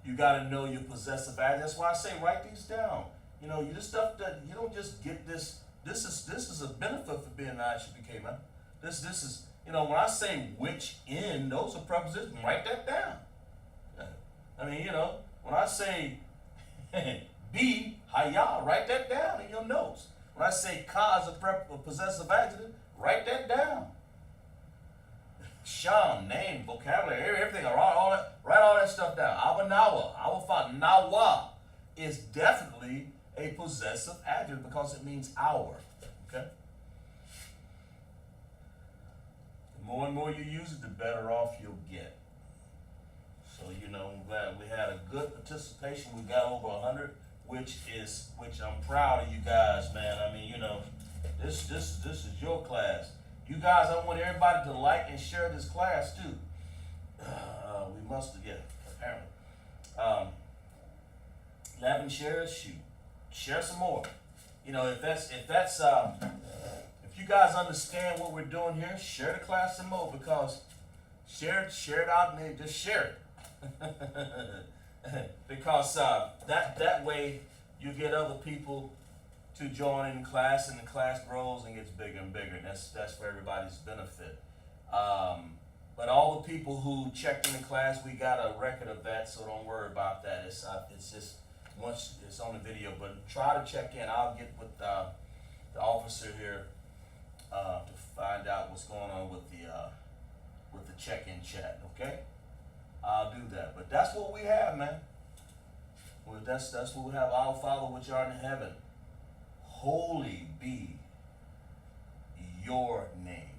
You gotta know your possessive adjectives. That's why I say write these down. You know, this stuff that you don't just get this. This is a benefit for being an Isupk, man. This is, you know, when I say which in, those are prepositions. Write that down. I mean, you know, when I say be hayah, write that down in your notes. When I say ka as a possessive adjective, write that down. Sham, name, vocabulary, everything, write all that stuff down. Abanawa, our father, nawa is definitely a possessive adjective because it means our. Okay? The more and more you use it, the better off you'll get. So, you know, I'm glad we had a good participation. We got over 100, which I'm proud of you guys, man. I mean, you know, this is your class. You guys, I want everybody to like and share this class too. We must, yeah, apparently. 11 shares, shoot. Share some more. You know, if you guys understand what we're doing here, share the class some more, because share it out and just share it. Because that way you get other people to join in class, and the class grows and gets bigger and bigger, and that's for everybody's benefit. But all the people who checked in the class, we got a record of that, so don't worry about that. It's just once it's on the video, but try to check in. I'll get with the officer here to find out what's going on with the check-in chat. Okay, I'll do that. But that's what we have, man. Well, that's what we have. Our Father which art in heaven, holy be your name.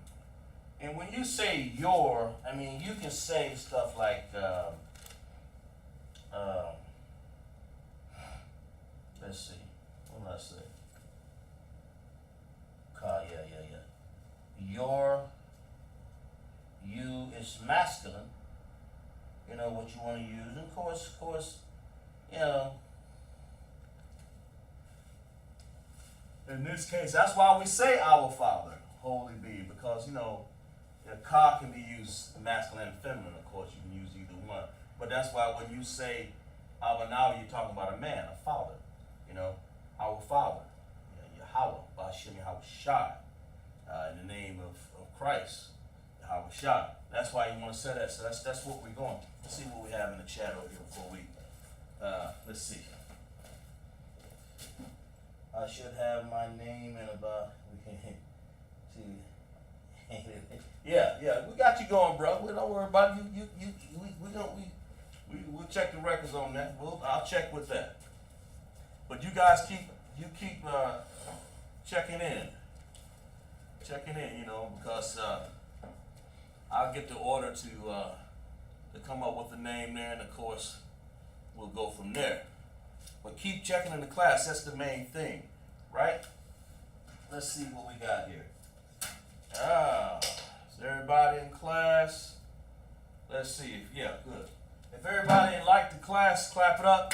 And when you say your, I mean, you can say stuff like, let's see, what did I say? Yeah. You is masculine. You know what you want to use. And of course, you know, in this case, that's why we say our Father, holy be, because, you know, the ka can be used masculine and feminine. Of course, you can use either one. But that's why when you say our now, you're talking about a man, a father. You know, our Father, Yahweh, Ba'ashem Yahweh Shai, in the name of Christ, Yahweh Shai. That's why you want to say that. So that's what we're going. Let's see what we have in the chat over here before we, let's see. I should have my name in about, yeah, we got you going, bro. We don't worry about it. We'll check the records on that. I'll check with that. But you guys keep checking in, you know, because I'll get the order to come up with a name there, and of course we'll go from there. But keep checking in the class. That's the main thing, right? Let's see what we got here. Is everybody in class? Let's see. Yeah, good. If everybody liked the class, clap it up.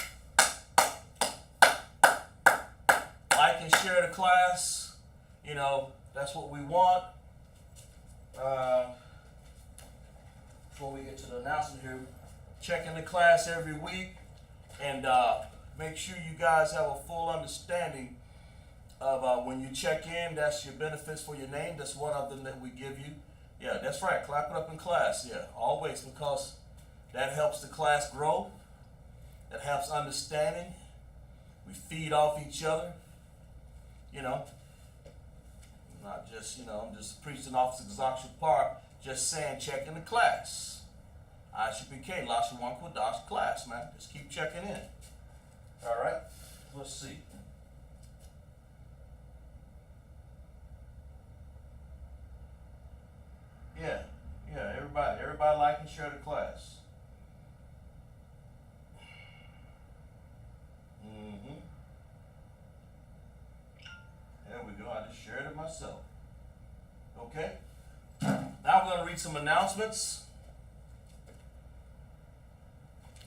Like and share the class. You know, that's what we want. Before we get to the announcement here, check in the class every week, and make sure you guys have a full understanding of when you check in, that's your benefits for your name. That's one of them that we give you. Yeah, that's right. Clap it up in class. Yeah, always, because That helps the class grow. That helps understanding. We feed off each other. You know, not just, I'm just preaching off CHAAZAQ, just saying check in the class. Isupk, Lashawan, Qadash class, man. Just keep checking in. All right, let's see. Yeah, everybody like and share the class. There we go, I just shared it myself. Okay, now we're gonna read some announcements.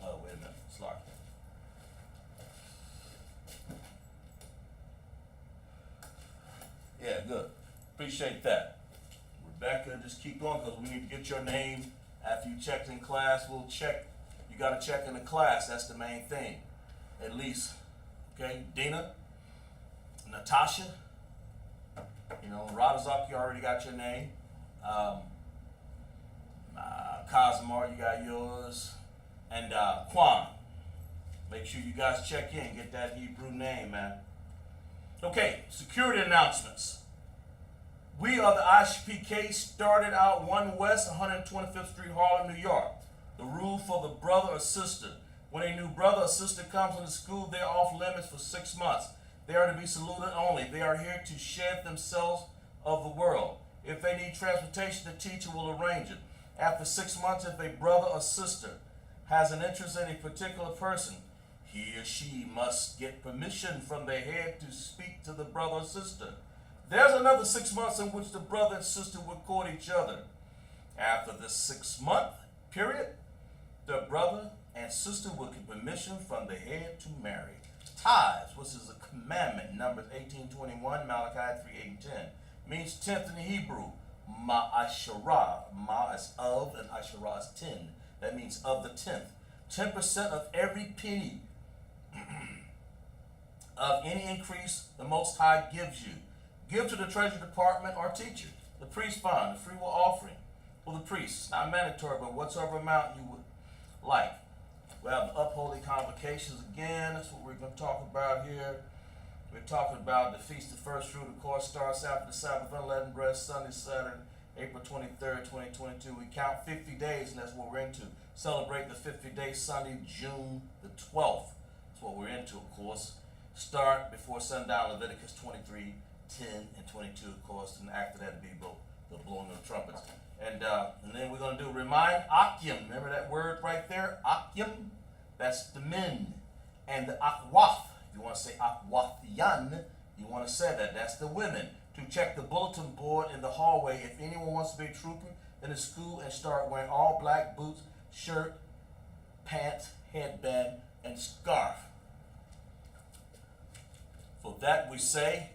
Oh, wait a minute, it's locked. Yeah, good, appreciate that. Rebecca, just keep going because we need to get your name after you checked in class. We'll check, you gotta check in the class, that's the main thing, at least. Okay, Dina, Natasha, CHAAZAQ, you already got your name. Cosmar, you got yours. And Quan, make sure you guys check in, get that Hebrew name, man. Okay, security announcements. We are the Isupk, started out 1 West 125th Street, Harlem, New York. The rule for the brother or sister. When a new brother or sister comes into school, they are off limits for 6 months. They are to be saluted only. They are here to shed themselves of the world. If they need transportation, the teacher will arrange it. After 6 months, if a brother or sister has an interest in a particular person, he or she must get permission from their head to speak to the brother or sister. There's another 6 months in which the brother and sister will court each other. After the 6-month period, the brother and sister will get permission from the head to marry. Tithes, which is a commandment, Numbers 18:21, Malachi 3:8-10, means 10th in the Hebrew. Ma'asharah, ma is of and asharah is 10. That means of the 10th. 10% of every penny of any increase the Most High gives you. Give to the Treasury Department or teacher, the priest fund, the free will offering for the priest. It's not mandatory, but whatsoever amount you would like. We have the upholding convocations again. That's what we're going to talk about here. We're talking about the Feast of First Fruit. Of course, starts after the Sabbath of Unleavened Bread, Sunday, Saturday, April 23rd, 2022. We count 50 days, and that's what we're into. Celebrate the 50-day Sunday, June the 12th. That's what we're into, of course. Start before sundown, Leviticus 23, 10, and 22, of course. And after that, it'll be the blowing of the trumpets. And then we're going to do remind Akim. Remember that word right there? Akim. That's the men. And the Akwaf. You want to say Akwathian, you want to say that. That's the women. To check the bulletin board in the hallway if anyone wants to be a trooper in the school and start wearing all black boots, shirt, pants, headband, and scarf. For that we say,